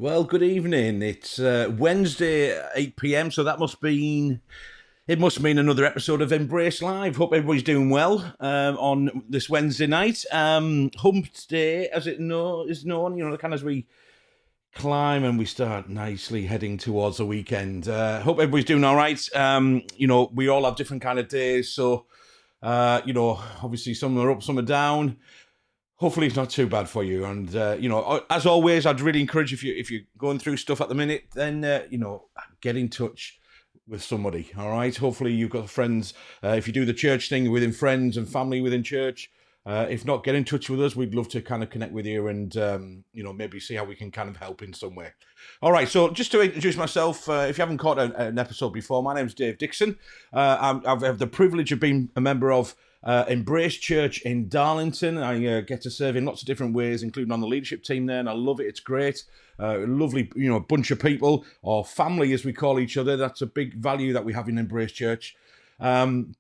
Well, good evening. It's Wednesday at 8 p.m, so it must mean another episode of Embrace Live. Hope everybody's doing well on this Wednesday night. Hump Day, as is known, kind of as we climb and we start nicely heading towards the weekend. Hope everybody's doing all right. We all have different kind of days, so obviously some are up, some are down. Hopefully it's not too bad for you. And, as always, I'd really encourage if you're going through stuff at the minute, then, get in touch with somebody, all right? Hopefully you've got friends. If you do the church thing within friends and family within church, if not, get in touch with us. We'd love to kind of connect with you and, maybe see how we can kind of help in some way. All right, so just to introduce myself, if you haven't caught an episode before, my name's Dave Dixon. I have the privilege of being a member of Embrace Church in Darlington. I get to serve in lots of different ways, including on the leadership team there, and I love it. It's great. Lovely, bunch of people, or family as we call each other. That's a big value that we have in Embrace Church. And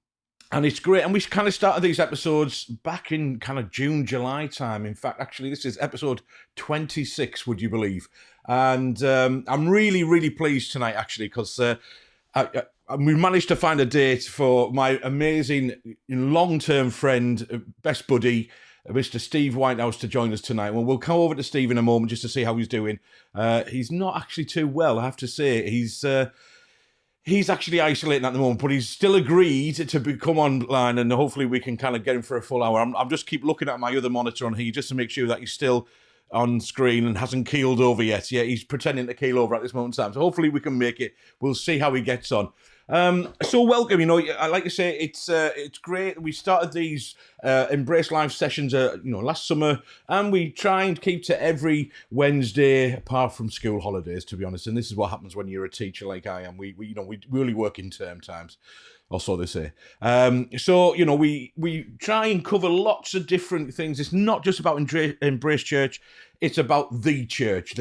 it's great. And we kind of started these episodes back in kind of June, July time. In fact, actually, this is episode 26, would you believe? And I'm really, really pleased tonight, actually, because we managed to find a date for my amazing long-term friend, best buddy, Mr. Steve Whitehouse, to join us tonight. Well, we'll come over to Steve in a moment just to see how he's doing. He's not actually too well, I have to say. He's actually isolating at the moment, but he's still agreed to come online, and hopefully we can kind of get him for a full hour. I'm just keep looking at my other monitor on here just to make sure that he's still on screen and hasn't keeled over yet. Yeah, he's pretending to keel over at this moment in time. So hopefully we can make it. We'll see how he gets on. So welcome. I like to say it's great. We started these Embrace Live sessions, last summer, and we try and keep to every Wednesday, apart from school holidays, to be honest. And this is what happens when you're a teacher like I am. We really work in term times, or so they say. We try and cover lots of different things. It's not just about Embrace Church. It's about the church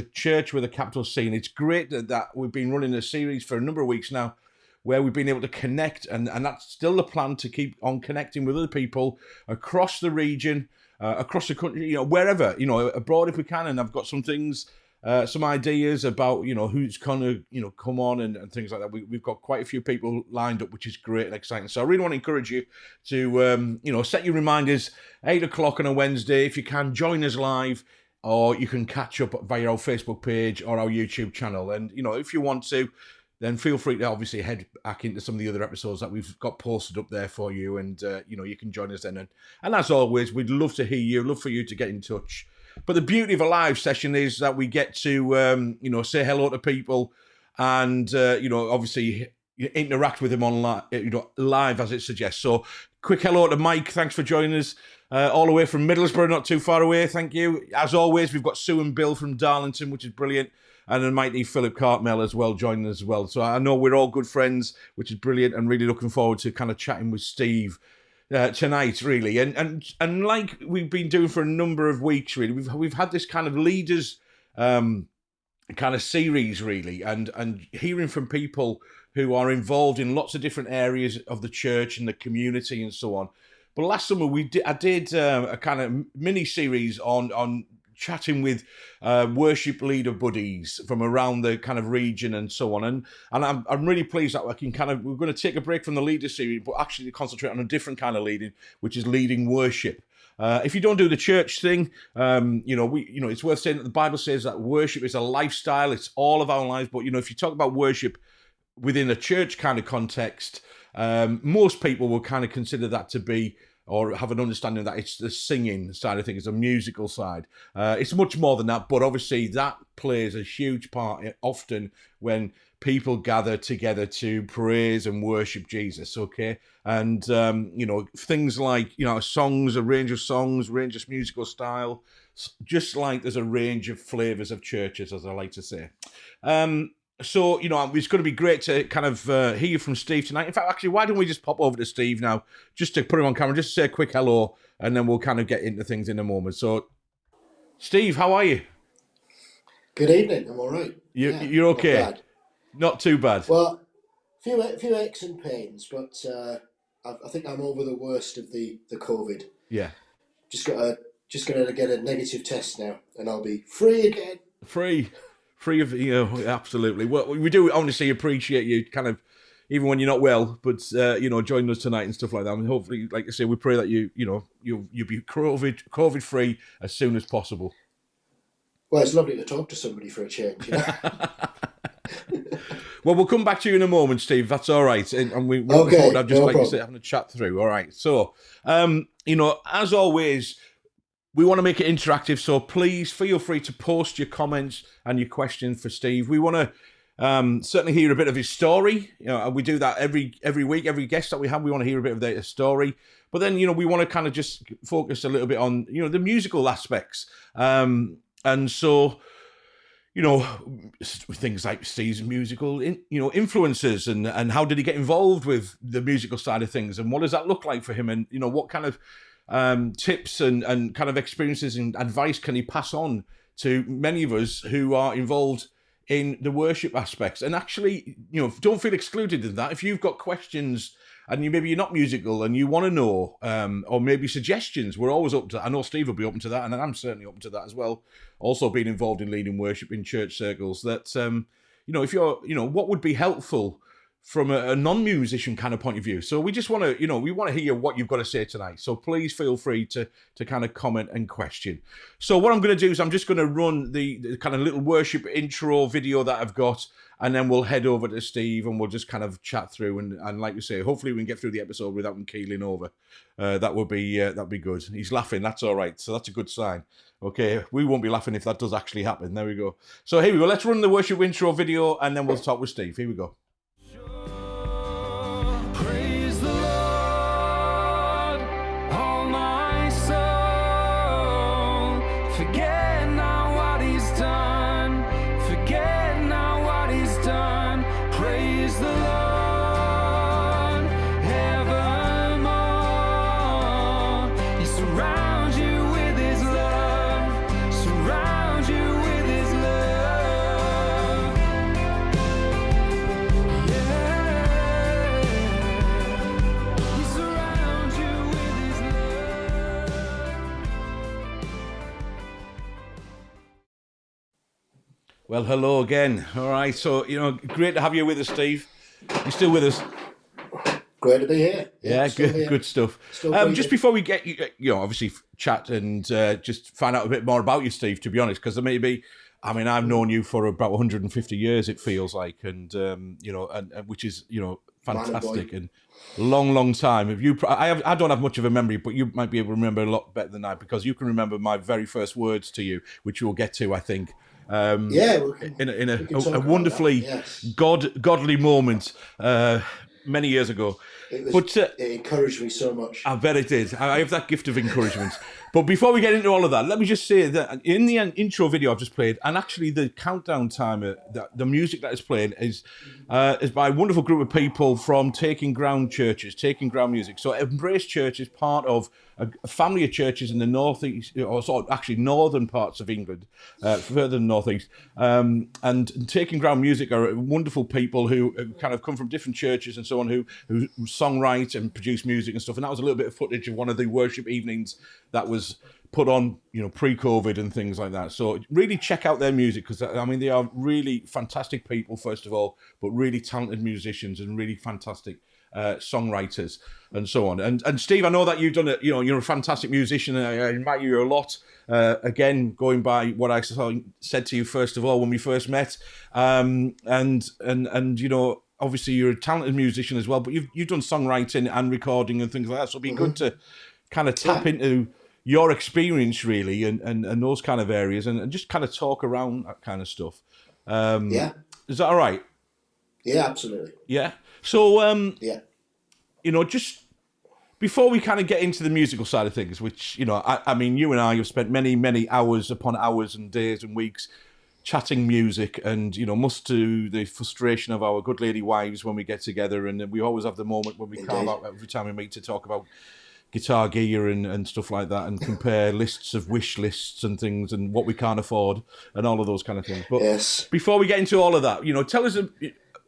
with a capital C. And it's great that we've been running a series for a number of weeks now, where we've been able to connect, and that's still the plan, to keep on connecting with other people across the region, across the country, wherever, abroad if we can. And I've got some things, some ideas about, who's going to, come on and things like that. We've got quite a few people lined up, which is great and exciting. So I really want to encourage you to, set your reminders, 8 o'clock on a Wednesday. If you can, join us live, or you can catch up via our Facebook page or our YouTube channel. And, if you want to, then feel free to obviously head back into some of the other episodes that we've got posted up there for you. And, you can join us then. And as always, we'd love to hear you, love for you to get in touch. But the beauty of a live session is that we get to, say hello to people and, obviously interact with them online, live as it suggests. So quick hello to Mike. Thanks for joining us all the way from Middlesbrough, not too far away. Thank you. As always, we've got Sue and Bill from Darlington, which is brilliant. And then mighty Philip Cartmel as well joining us as well. So I know we're all good friends, which is brilliant, and really looking forward to kind of chatting with Steve tonight, really. And like we've been doing for a number of weeks, really, we've had this kind of leaders kind of series, really, and hearing from people who are involved in lots of different areas of the church and the community and so on. But last summer I did a kind of mini series on chatting with worship leader buddies from around the kind of region and so on. And I'm really pleased that we're going to take a break from the leader series, but actually concentrate on a different kind of leading, which is leading worship. If you don't do the church thing, it's worth saying that the Bible says that worship is a lifestyle. It's all of our lives. But, if you talk about worship within a church kind of context, most people will kind of consider that to be, or have an understanding that it's the singing side of things, the musical side. It's much more than that, but obviously that plays a huge part often when people gather together to praise and worship Jesus, okay? And, things like, songs, a range of musical style, just like there's a range of flavours of churches, as I like to say. So, it's going to be great to kind of hear you from Steve tonight. In fact, actually, why don't we just pop over to Steve now, just to put him on camera, just to say a quick hello, and then we'll kind of get into things in a moment. So, Steve, how are you? Good evening. I'm all right. You're okay? Not bad. Not too bad. Well, a few aches and pains, but I think I'm over the worst of the COVID. Yeah. Just gonna get a negative test now, and I'll be free again. Free. free of, absolutely. Well, we do honestly appreciate you kind of, even when you're not well, but joining us tonight and stuff like that. And hopefully, like I say, we pray that you'll be COVID free as soon as possible. Well, it's lovely to talk to somebody for a change. Well, we'll come back to you in a moment, Steve. That's all right. And we okay, I've just you say, having a chat through. All right. So, as always, we want to make it interactive. So please feel free to post your comments and your questions for Steve. We want to certainly hear a bit of his story. We do that every week. Every guest that we have, we want to hear a bit of their story. But then, we want to kind of just focus a little bit on, the musical aspects. And so, things like Steve's musical, influences and how did he get involved with the musical side of things, and what does that look like for him, and what kind of tips and kind of experiences and advice can he pass on to many of us who are involved in the worship aspects. And actually, don't feel excluded in that. If you've got questions and maybe you're not musical and you want to know, or maybe suggestions, we're always open to that. I know Steve will be open to that, and I'm certainly open to that as well. Also being involved in leading worship in church circles, that, if you're, what would be helpful from a non-musician kind of point of view. So we just want to, we want to hear what you've got to say tonight. So please feel free to kind of comment and question. So what I'm going to do is I'm just going to run the kind of little worship intro video that I've got, and then we'll head over to Steve and we'll just kind of chat through. And like you say, hopefully we can get through the episode without him keeling over. That'd be good. He's laughing. That's all right. So that's a good sign. Okay, we won't be laughing if that does actually happen. There we go. So here we go. Let's run the worship intro video and then we'll talk with Steve. Here we go. Praise the Lord, all my soul. Forget not what he's done. Forget not what he's done. Praise the Lord, evermore. He surrounds you with his love. Surrounds you with his love. Yeah. He surrounds you with his love. Well, hello again. All right, so, great to have you with us, Steve. You still with us? Great to be here. Yeah, still here. good stuff. Just before we get, obviously chat and just find out a bit more about you, Steve, to be honest, because I've known you for about 150 years, it feels like, and, which is, fantastic and long time. I don't have much of a memory, but you might be able to remember a lot better than I, because you can remember my very first words to you, which we'll get to, I think. In a wonderfully godly moment many years ago. It encouraged me so much. I bet it did. I have that gift of encouragement. But before we get into all of that, let me just say that in the intro video I've just played, and actually the countdown timer, the music that is playing is by a wonderful group of people from Taking Ground Churches, Taking Ground Music. So Embrace Church is part of a family of churches in the northeast, or sort of actually northern parts of England, further than northeast. And Taking Ground Music are wonderful people who kind of come from different churches and so on, who songwrite and produce music and stuff. And that was a little bit of footage of one of the worship evenings that was put on, pre-COVID and things like that. So really check out their music, because they are really fantastic people, first of all, but really talented musicians and really fantastic songwriters and so on. And Steve, I know that you've done it. You're a fantastic musician. I admire you a lot. Again, going by what I said to you first of all when we first met, and obviously you're a talented musician as well. But you've done songwriting and recording and things like that. So it'd be good to kind of tap into your experience really and those kind of areas and just kind of talk around that kind of stuff. Is that all right? Yeah, absolutely. Yeah. So, just before we kind of get into the musical side of things, which, you and I have spent many hours upon hours and days and weeks chatting music and, much to the frustration of our good lady wives when we get together. And we always have the moment when we carve out every time we meet to talk about guitar gear and stuff like that, and compare lists of wish lists and things and what we can't afford and all of those kind of things. But before we get into all of that, tell us,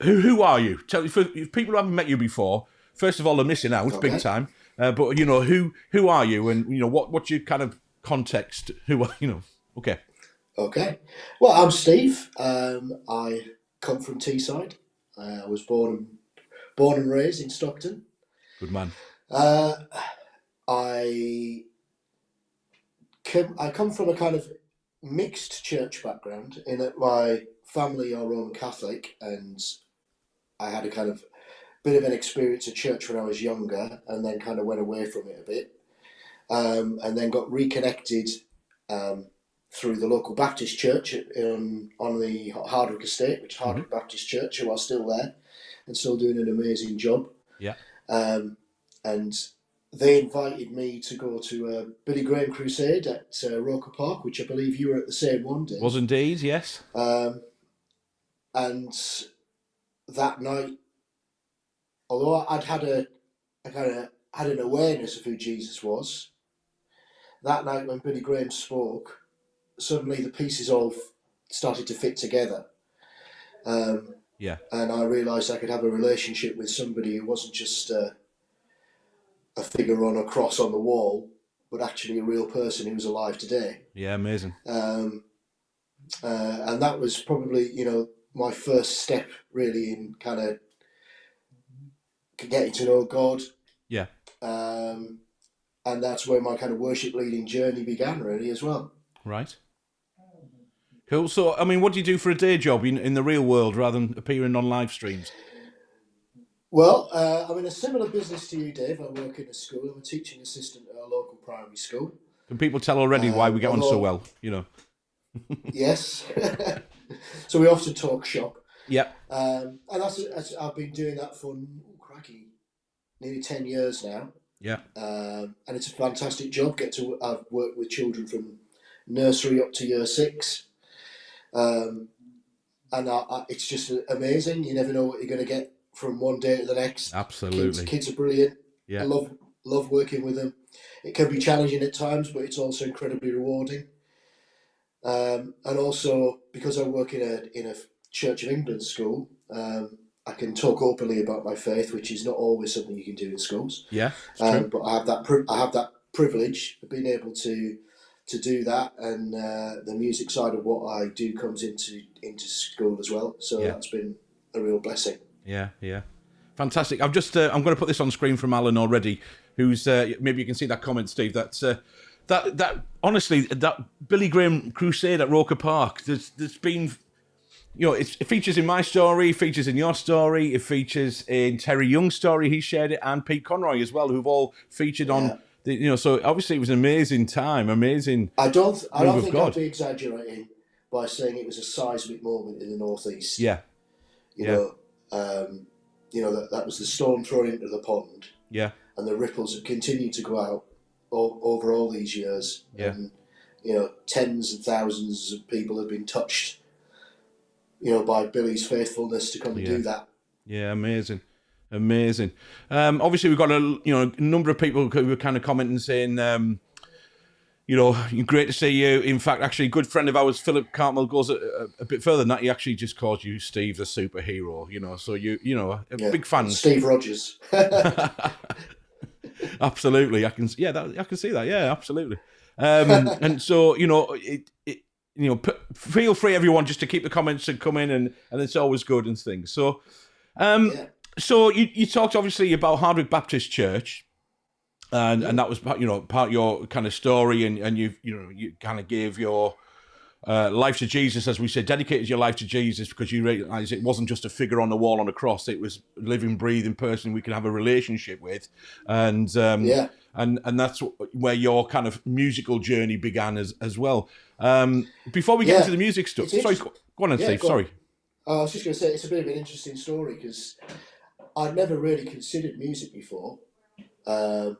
who are you? If people who haven't met you before, first of all, they're missing out big time. But who are you, and what's your kind of context? Okay. Okay. Well, I'm Steve. I come from Teesside. I was born and raised in Stockton. Good man. Uh, I I come from a kind of mixed church background in that my family are Roman Catholic, and I had a kind of bit of an experience at church when I was younger, and then kind of went away from it a bit, and then got reconnected through the local Baptist church on the Hardwick estate, which is Hardwick Baptist Church, who are still there and still doing an amazing job. Yeah. And they invited me to go to a Billy Graham crusade at Roker Park, which I believe you were at the same one, Dave. Was indeed, yes. And that night, although I kind of had an awareness of who Jesus was, that night when Billy Graham spoke, suddenly the pieces all started to fit together. Yeah. And I realised I could have a relationship with somebody who wasn't just a figure on a cross on the wall, but actually a real person who was alive today. Yeah, amazing. And that was probably, my first step really in kind of getting to know God. Yeah. And that's where my kind of worship leading journey began really as well. Right. Cool. So, I mean, what do you do for a day job in the real world rather than appearing on live streams? Well, I'm in a similar business to you, Dave. I work in a school. I'm a teaching assistant at a local primary school. Can people tell already why we get on so well, Yes. So we often talk shop. Yeah. And that's I've been doing that for, nearly 10 years now. Yeah. And it's a fantastic job. I've worked with children from nursery up to year 6. And it's just amazing. You never know what you're going to get from one day to the next. Absolutely. Kids are brilliant. Yeah. I love working with them. It can be challenging at times, but it's also incredibly rewarding. And also, because I work in a Church of England school, I can talk openly about my faith, which is not always something you can do in schools. Yeah, it's true. But I have that privilege of being able to do that, and the music side of what I do comes into school as well. So that's been a real blessing. Yeah. Fantastic. I'm going to put this on screen from Alan already, who's maybe you can see that comment, Steve. That honestly, that Billy Graham crusade at Roker Park. There's been, it features in my story, it features in your story, it features in Terry Young's story. He shared it, and Pete Conroy as well, who've all featured on. So obviously it was an amazing time, amazing. I don't think I'd be exaggerating by saying it was a seismic moment in the northeast. Yeah. That was the stone thrown into the pond. Yeah. And the ripples have continued to go out over all these years. Yeah. And, tens of thousands of people have been touched, by Billy's faithfulness to come and do that. Yeah, amazing. Obviously, we've got a number of people who were kind of commenting saying, great to see you. In fact, actually, a good friend of ours, Philip Cartmel, goes a bit further than that. He actually just calls you Steve the superhero. So big fan. Steve Rogers. Absolutely, I can see that. Yeah, absolutely. And so feel free, everyone, just to keep the comments and come in, and it's always good and things. So. So you talked obviously about Hardwick Baptist Church, and that was part of your kind of story, and you kind of gave your life to Jesus, as we said, dedicated your life to Jesus because you realised it wasn't just a figure on the wall on a cross; it was a living, breathing person we could have a relationship with, and that's where your kind of musical journey began as well. Before we get into the music stuff, sorry, go on, Steve. Sorry. I was just going to say it's a bit of an interesting story because I'd never really considered music before. I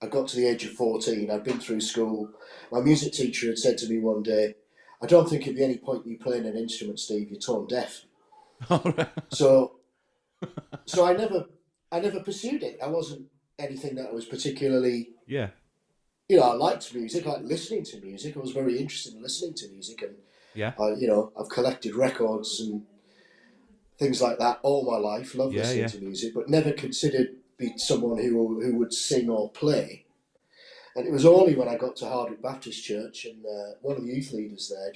got to the age of 14. I'd been through school. My music teacher had said to me one day, "I don't think there'd be any point in you playing an instrument, Steve. You're tone deaf." So I never pursued it. I wasn't anything that I was particularly. Yeah. I liked music. I liked listening to music. I was very interested in listening to music, and. Yeah. I've collected records and things like that all my life. Love listening to music, but never considered be someone who would sing or play. And it was only when I got to Hardwick Baptist Church and one of the youth leaders there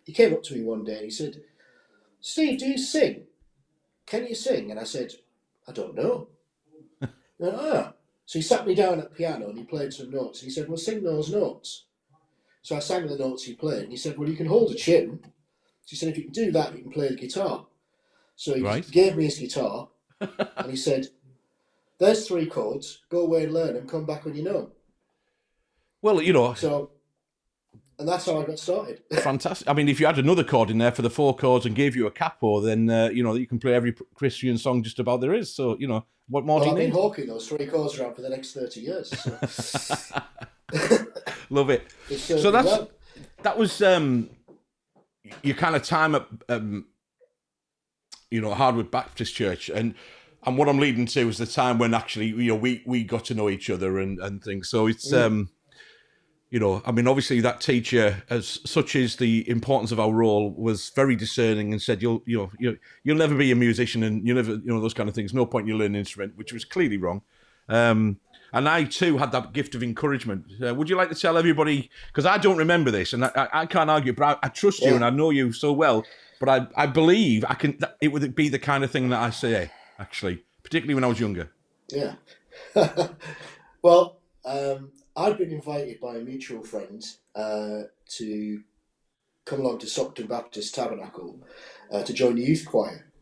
he came up to me one day and he said, "Steve, do you sing? Can you sing?" And I said, "I don't know." He went, "Ah." So he sat me down at the piano and he played some notes. And he said, "Well, sing those notes." So I sang the notes he played. And he said, "Well, you can hold a tune." So he said, "If you can do that, you can play the guitar." So he gave me his guitar and he said, "There's 3 chords. Go away and learn them. Come back when you know 'em." Well, you know. So, and that's how I got started. Fantastic. I mean, if you had another chord in there for the 4 chords and gave you a capo, then, you know, you can play every Christian song just about there is. So, you know, what more do you need? I've been hawking those 3 chords around for the next 30 years. So. Love it. So that was your kind of time at, you know, Hardwood Baptist Church. And what I'm leading to is the time when actually, you know, we got to know each other and things. So it's... you know, I mean, obviously that teacher, as such is the importance of our role, was very discerning and said, you'll never be a musician and you'll never, you know, those kind of things. No point you learn an instrument, which was clearly wrong. And I too had that gift of encouragement. Would you like to tell everybody, because I don't remember this and I can't argue, but I trust you and I know you so well, but I believe it would be the kind of thing that I say, actually, particularly when I was younger. Yeah. Well, I'd been invited by a mutual friend to come along to Stockton Baptist Tabernacle to join the youth choir.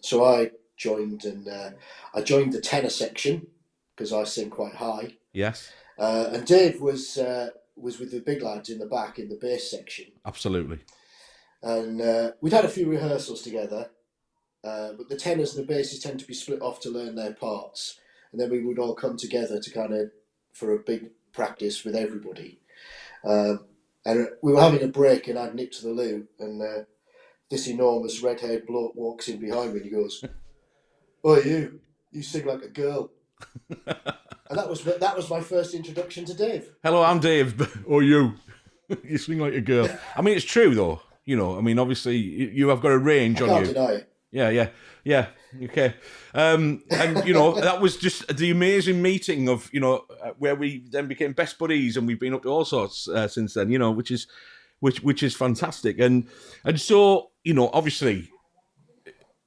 So I joined, and I joined the tenor section because I sing quite high. Yes. And Dave was with the big lads in the back in the bass section. Absolutely. And we'd had a few rehearsals together, but the tenors and the basses tend to be split off to learn their parts, and then we would all come together to kind of for a big practice with everybody. And we were having a break and I'd nipped to the loo and this enormous red-haired bloke walks in behind me and he goes, "Oh, you sing like a girl." And that was my first introduction to Dave. "Hello, I'm Dave." "Oh, you you sing like a girl." I mean, it's true though. You know, I mean, obviously you have got a range on you. I can't deny it. Yeah. Okay. And, you know, that was just the amazing meeting of, you know, where we then became best buddies and we've been up to all sorts since then, you know, which is fantastic. And so, you know, obviously,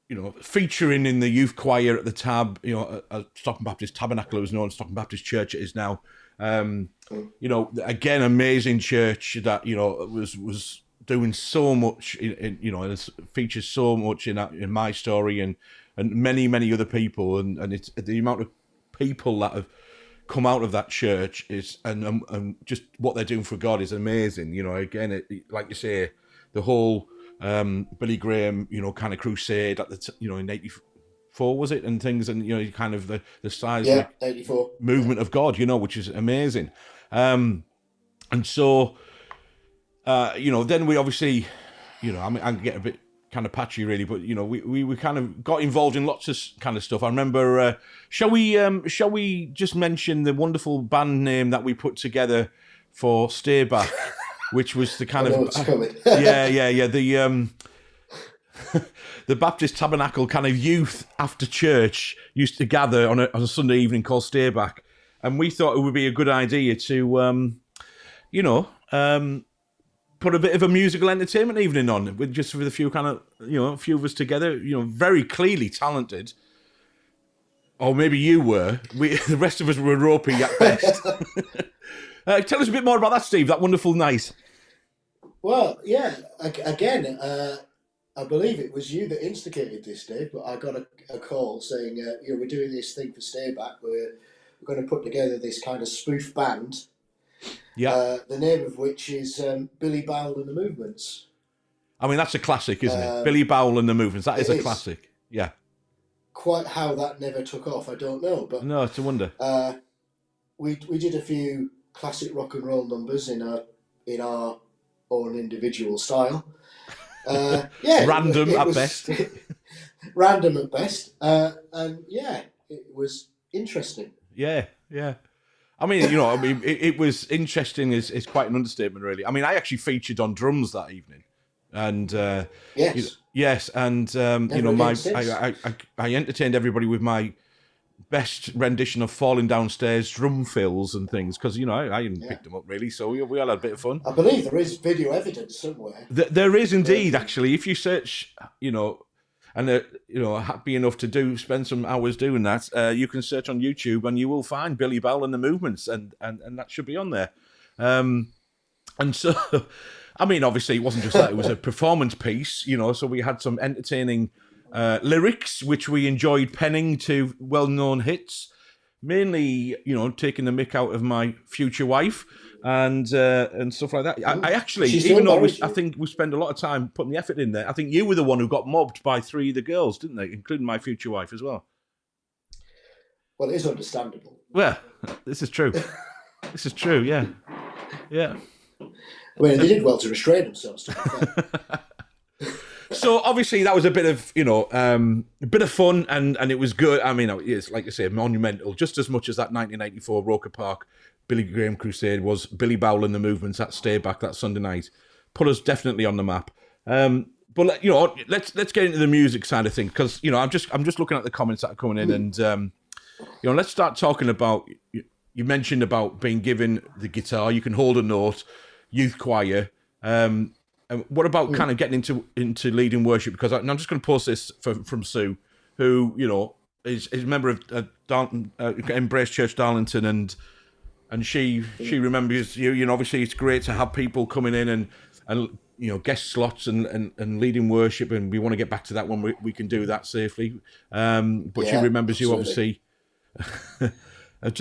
you know, featuring in the youth choir at the Tab, you know, Stockton Baptist Tabernacle, it was known, Stockton Baptist Church it is now. You know, again, amazing church that, you know, was doing so much, you know, it features so much in my story and many other people, and it's the amount of people that have come out of that church is and just what they're doing for God is amazing. You know, again, like you say, the whole Billy Graham, you know, kind of crusade at the you know in '84 was it, and things, and you know, kind of the seismic 84 movement of God, you know, which is amazing, and so. You know, then we obviously, you know, I mean, I can get a bit kind of patchy really, but you know, we kind of got involved in lots of kind of stuff. I remember, shall we just mention the wonderful band name that we put together for Stay Back, which was the kind of the Baptist Tabernacle kind of youth after church used to gather on a Sunday evening called Stay Back, and we thought it would be a good idea to, you know, put a bit of a musical entertainment evening on with a few kind of, you know, a few of us together, you know, very clearly talented. Or maybe you were. The rest of us were ropey at best. Tell us a bit more about that, Steve, that wonderful night. Well, yeah, again, I believe it was you that instigated this, Dave, but I got a call saying, you know, we're doing this thing for Stay Back. We're going to put together this kind of spoof band. Yeah, the name of which is Billy Bowell and the Movements. I mean, that's a classic, isn't it? Billy Bowell and the Movements. That is a classic. Yeah. Quite how that never took off, I don't know. But no, it's a wonder. We did a few classic rock and roll numbers in our own individual style. Yeah, random at best. Random at best, and yeah, it was interesting. Yeah. I mean, you know, it was interesting is quite an understatement, really. I mean, I actually featured on drums that evening, and yes, and you know, I entertained everybody with my best rendition of Falling Downstairs drum fills and things, because, you know, I hadn't picked them up really, so we all had a bit of fun. I believe there is video evidence somewhere. There is indeed, actually. If you search, you know, and you know, happy enough to spend some hours doing that, you can search on YouTube and you will find Billy Bell and the Movements, and that should be on there. And so, I mean, obviously, it wasn't just that; it was a performance piece, you know. So we had some entertaining lyrics, which we enjoyed penning to well-known hits, mainly, you know, taking the mick out of my future wife and stuff like that. I actually, even though I think we spend a lot of time putting the effort in there, I think you were the one who got mobbed by 3 of the girls, didn't they? Including my future wife as well. Well, it is understandable. Well, this is true. This is true, yeah. Yeah. I mean, they did well to restrain themselves, to be fair. So obviously that was a bit of, you know, a bit of fun, and it was good. I mean, it's like I say, monumental, just as much as that 1984 Roker Park Billy Graham Crusade was. Billy Bowell and the Movements at Stayback that Sunday night put us definitely on the map. But you know, let's get into the music side of things, because, you know, I'm just looking at the comments that are coming in, and you know, let's start talking about. You mentioned about being given the guitar, you can hold a note, youth choir. And what about kind of getting into leading worship? Because I'm just going to post this from Sue, who, you know, is a member of Embrace Church Darlington, and she remembers you. You know, obviously it's great to have people coming in and you know, guest slots and leading worship, and we want to get back to that when we can do that safely. But she remembers you, obviously.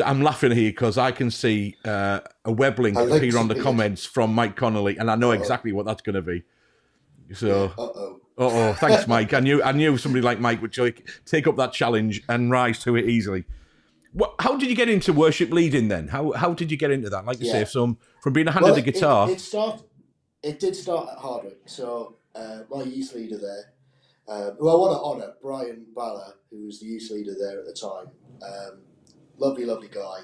I'm laughing here because I can see a web link appear on the comments from Mike Connolly, and I know exactly what that's going to be. So, thanks, Mike. I knew somebody like Mike would take up that challenge and rise to it easily. How did you get into worship leading then? How did you get into that? Like you say, from being a hand of the guitar. It did start at Hardwick. So my youth leader there, who I want to honour, Brian Balla, who was the youth leader there at the time. Lovely guy,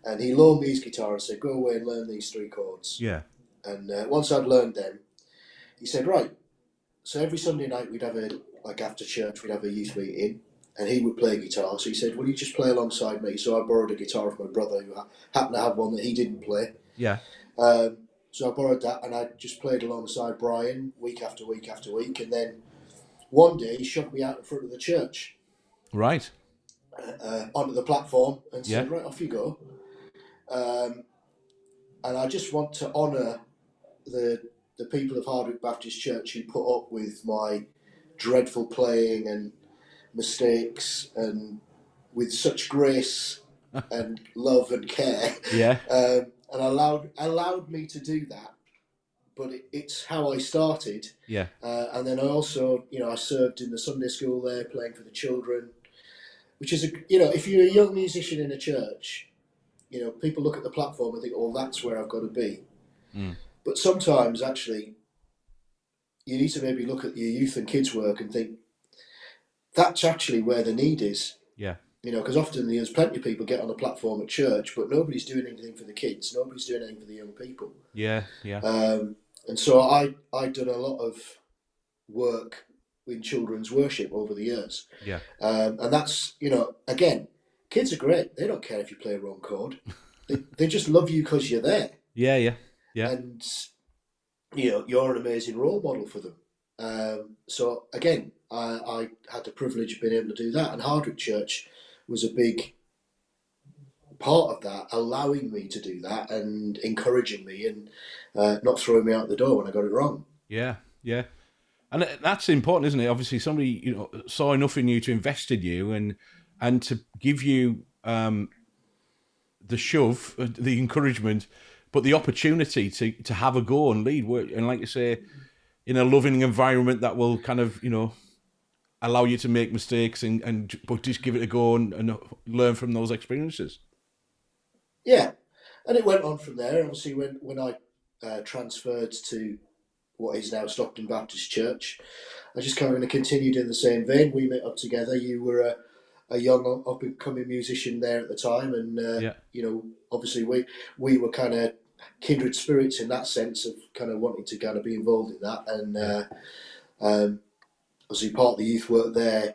and he loaned me his guitar and said, "Go away and learn these 3 chords." Yeah. And once I'd learned them, he said, "Right." So every Sunday night we'd have after church we'd have a youth meeting, and he would play guitar. So he said, "Will you just play alongside me?" So I borrowed a guitar from my brother, who happened to have one that he didn't play. Yeah. So I borrowed that, and I just played alongside Brian week after week after week, and then one day he shoved me out in front of the church. Right. Onto the platform and said, "Right, off you go." And I just want to honour the people of Hardwick Baptist Church who put up with my dreadful playing and mistakes, and with such grace and love and care. Yeah. And allowed me to do that. But it's how I started. Yeah. And then I also, you know, I served in the Sunday school there, playing for the children. Which is, you know, if you're a young musician in a church, you know, people look at the platform and think, "Oh, that's where I've got to be." But sometimes, actually, you need to maybe look at your youth and kids' work and think, that's actually where the need is. Yeah. You know, because often there's plenty of people get on the platform at church, but nobody's doing anything for the kids. Nobody's doing anything for the young people. Yeah, yeah. And so I'd done a lot of work in children's worship over the years. Yeah. And that's, you know, again, kids are great. They don't care if you play a wrong chord. They just love you because you're there. Yeah. And, you know, you're an amazing role model for them. So, again, I had the privilege of being able to do that. And Hardwick Church was a big part of that, allowing me to do that and encouraging me and not throwing me out the door when I got it wrong. Yeah. And that's important, isn't it? Obviously, somebody, you know, saw enough in you to invest in you and to give you the shove, the encouragement, but the opportunity to have a go and lead work. And like you say, in a loving environment that will kind of, you know, allow you to make mistakes but just give it a go and learn from those experiences. Yeah. And it went on from there. Obviously, when I transferred to what is now Stockton Baptist Church, I just kind of continued in the same vein. We met up together. You were a young up-and-coming musician there at the time, and you know, obviously we were kind of kindred spirits in that sense of kind of wanting to kind of be involved in that. And obviously part of the youth work there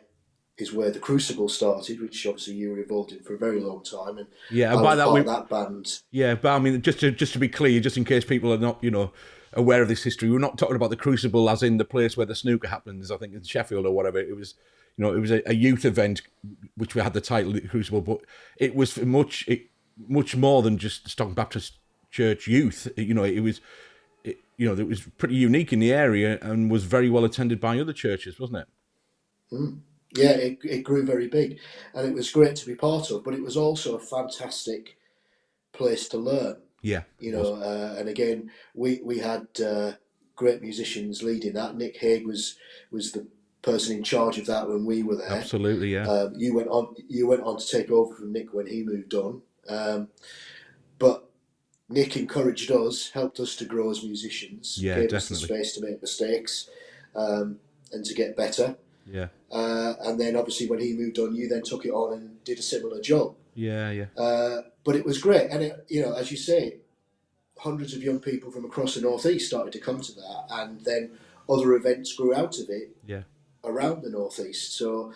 is where the Crucible started, which obviously you were involved in for a very long time, and Yeah, I and by was that part of that band. yeah, but I mean, just to be clear, just in case people are not, aware of this history, we're not talking about the Crucible as in the place where the snooker happens. I think in Sheffield or whatever. It was, it was a youth event, which we had the title the Crucible, but it was much more than just Stockton Baptist Church youth. It was pretty unique in the area and was very well attended by other churches, wasn't it? Yeah, it grew very big, and it was great to be part of. But it was also a fantastic place to learn. Yeah, And again, we had great musicians leading that. Nick Haig was the person in charge of that when we were there. Absolutely, yeah. You went on to take over from Nick when he moved on. But Nick encouraged us, helped us to grow as musicians, gave us the space to make mistakes, and to get better. Yeah. And then obviously when he moved on, you then took it on and did a similar job. Yeah. But it was great, and as you say, hundreds of young people from across the northeast started to come to that, and then other events grew out of it. Yeah. Around the northeast. So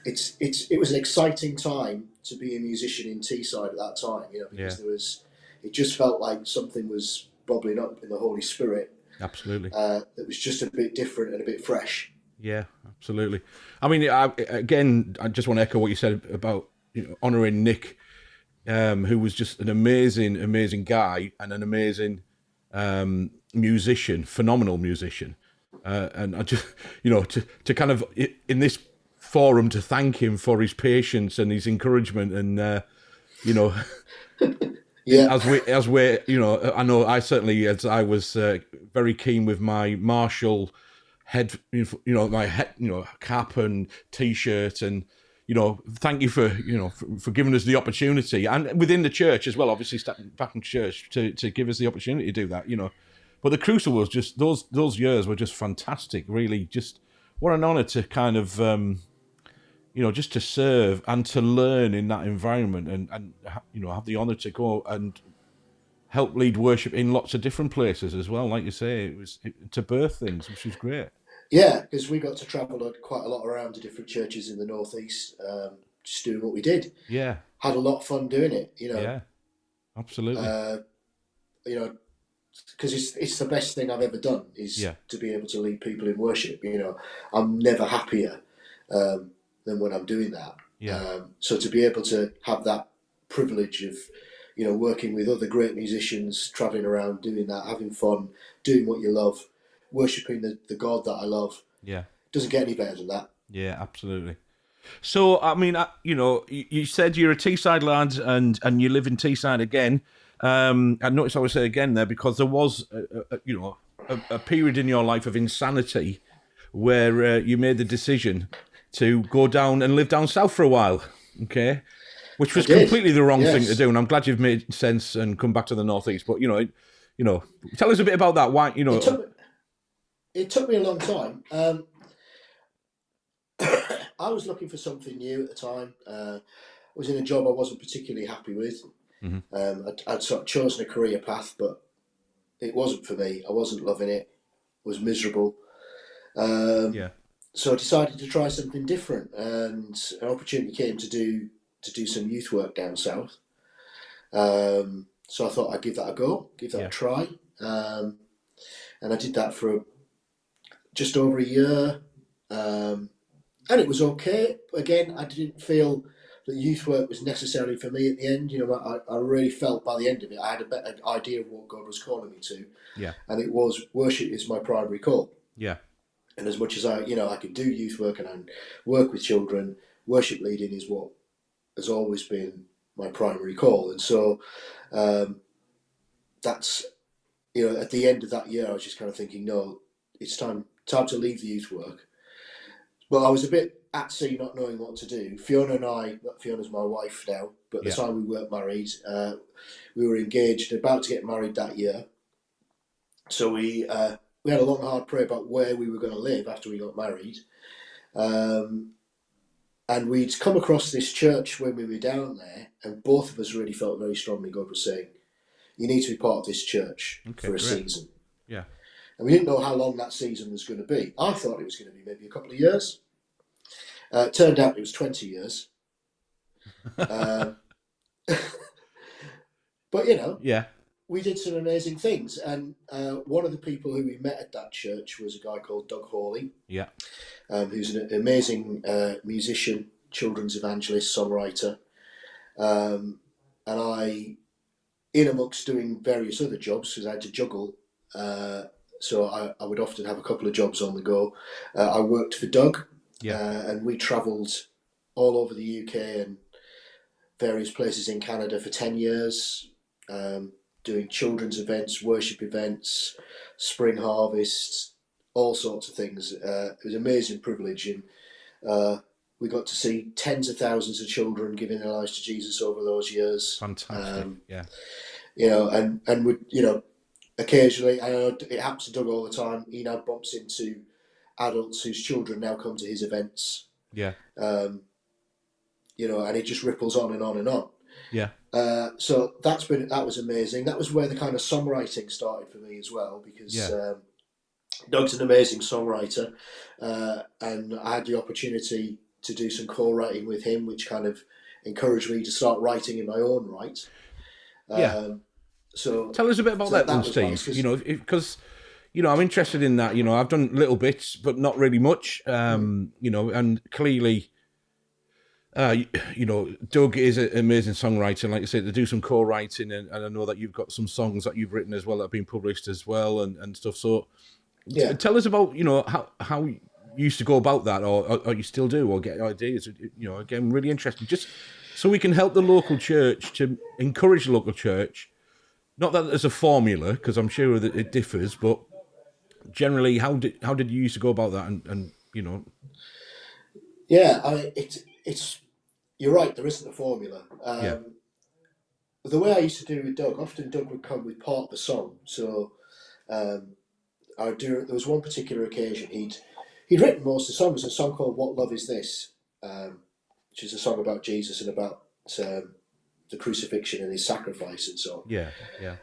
it was an exciting time to be a musician in Teesside at that time. Because it just felt like something was bubbling up in the Holy Spirit. Absolutely. That was just a bit different and a bit fresh. Yeah, absolutely. I mean, I just want to echo what you said about honouring Nick, who was just an amazing guy and an amazing musician, phenomenal musician. And I just, to kind of in this forum to thank him for his patience and his encouragement, and Yeah. as we I know I certainly, as I was very keen with my Marshall head, my head, cap and T-shirt, and thank you for giving us the opportunity, and within the church as well, obviously Stockton Parish Church, to give us the opportunity to do that, But the Crucible was just those years were just fantastic. Really, just what an honour to kind of just to serve and to learn in that environment, and have the honour to go and help lead worship in lots of different places as well. Like you say, it was to birth things, which was great. Yeah, because we got to travel quite a lot around to different churches in the northeast, just doing what we did. Yeah, had a lot of fun doing it. Yeah, absolutely. Because it's the best thing I've ever done is to be able to lead people in worship. I'm never happier than when I'm doing that. Yeah. So to be able to have that privilege of working with other great musicians, traveling around, doing that, having fun, doing what you love, worshipping the God that I love. Yeah. Doesn't get any better than that. Yeah, absolutely. So, I mean, you said you're a Teesside lad and you live in Teesside again. I noticed I would say again there because there was, a period in your life of insanity where you made the decision to go down and live down south for a while, okay? Which was completely the wrong thing to do, and I'm glad you've made sense and come back to the northeast. But tell us a bit about that. Why It took me a long time. I was looking for something new at the time. I was in a job I wasn't particularly happy with. Mm-hmm. I'd sort of chosen a career path, but it wasn't for me. I wasn't loving it. I was miserable. So I decided to try something different, and an opportunity came to do some youth work down south. So I thought I'd give that a go, give that a try. And I did that for just over a year. And it was okay. Again, I didn't feel that youth work was necessarily for me at the end. I really felt by the end of it, I had a better idea of what God was calling me to. Yeah. And it was worship is my primary call. Yeah. And as much as I could do youth work and I work with children, worship leading is what has always been my primary call. And so that's, at the end of that year, I was just kind of thinking, no, it's time to leave the youth work. Well, I was a bit at sea, not knowing what to do. Fiona's my wife now, but at the time we weren't married. We were engaged, about to get married that year. So we had a long, hard prayer about where we were going to live after we got married. And we'd come across this church when we were down there, and both of us really felt very strongly God was saying, you need to be part of this church for a season. Yeah. And we didn't know how long that season was going to be. I thought it was going to be maybe a couple of years. It turned out it was 20 years. But, you know, Yeah. we did some amazing things. And one of the people who we met at that church was a guy called Doug Hawley. Yeah. Who's an amazing musician, children's evangelist, songwriter. And I, in amongst doing various other jobs, because I had to juggle, so I would often have a couple of jobs on the go. I worked for Doug, and we travelled all over the UK and various places in Canada for 10 years, doing children's events, worship events, spring harvests, all sorts of things. It was an amazing privilege, and we got to see tens of thousands of children giving their lives to Jesus over those years. Fantastic. You know, and we, you know, occasionally, I know it happens to Doug all the time. He now bumps into adults whose children now come to his events. Yeah. You know, and it just ripples on and on and on. Yeah. So that was amazing. That was where the kind of songwriting started for me as well, because Doug's an amazing songwriter, and I had the opportunity to do some co-writing with him, which kind of encouraged me to start writing in my own right. So tell us a bit about that then, Steve. Nice, you know, because you know, I'm interested in that. You know, I've done little bits, but not really much. You know, and clearly, you know, Doug is an amazing songwriter. And like you said, to do some co-writing, and I know that you've got some songs that you've written as well that have been published as well, and stuff. So, tell us about, you know, how you used to go about that, or you still do, or get ideas. You know, again, really interesting. Just so we can help the local church, to encourage the local church. Not that there's a formula, because I'm sure that it differs, but generally, how did you used to go about that? And you know, I mean, it's you're right. There isn't a formula. The way I used to do with Doug, often Doug would come with part of the song. So I do. There was one particular occasion he'd written most of the songs. A song called "What Love Is This," which is a song about Jesus and about the crucifixion and his sacrifice and so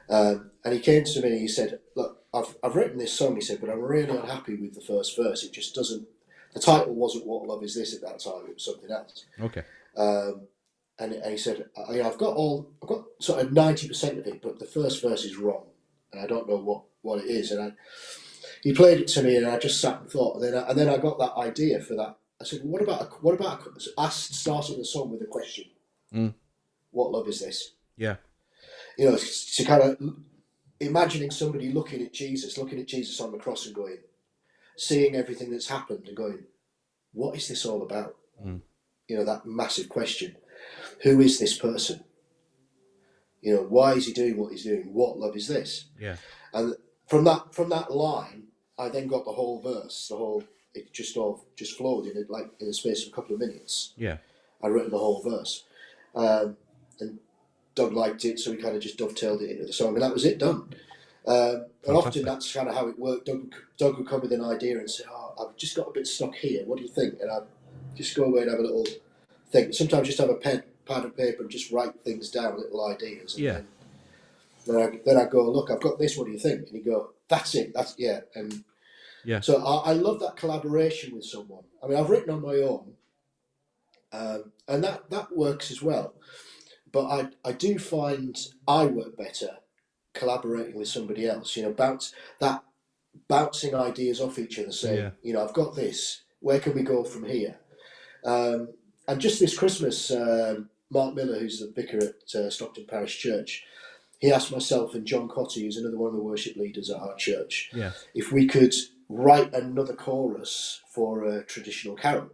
on. And he came to me and he said, "Look, I've written this song," he said, "but I'm really unhappy with the first verse. It just doesn't. The title wasn't "What Love Is This" at that time. It was something else." Okay. And he said, "I've got sort of 90% of it, but the first verse is wrong, and I don't know what it is." And he played it to me, and I just sat and thought. And then I got that idea for that. I said, "What about starting the song with a question? What love is this?" Yeah. You know, to kind of imagining somebody looking at Jesus on the cross and going, seeing everything that's happened and going, what is this all about? You know, that massive question. Who is this person? You know, why is he doing what he's doing? What love is this? Yeah. And from that line, I then got the whole verse. It just flowed in the space of a couple of minutes. Yeah. I'd written the whole verse. And Doug liked it, so we kind of just dovetailed it into the song, and that was it, done. And often that's kind of how it worked. Doug would come with an idea and say, "Oh, I've just got a bit stuck here. What do you think?" And I'd just go away and have a little think. Sometimes just have a pad and paper and just write things down, little ideas. And then I'd go, "Look, I've got this. What do you think?" And he'd go, "That's it. And so I love that collaboration with someone. I mean, I've written on my own, and that works as well. But I do find I work better collaborating with somebody else. You know, bouncing ideas off each other, saying, you know, I've got this. Where can we go from here? And just this Christmas, Mark Miller, who's the vicar at Stockton Parish Church, he asked myself and John Cotty, who's another one of the worship leaders at our church, if we could write another chorus for a traditional carol.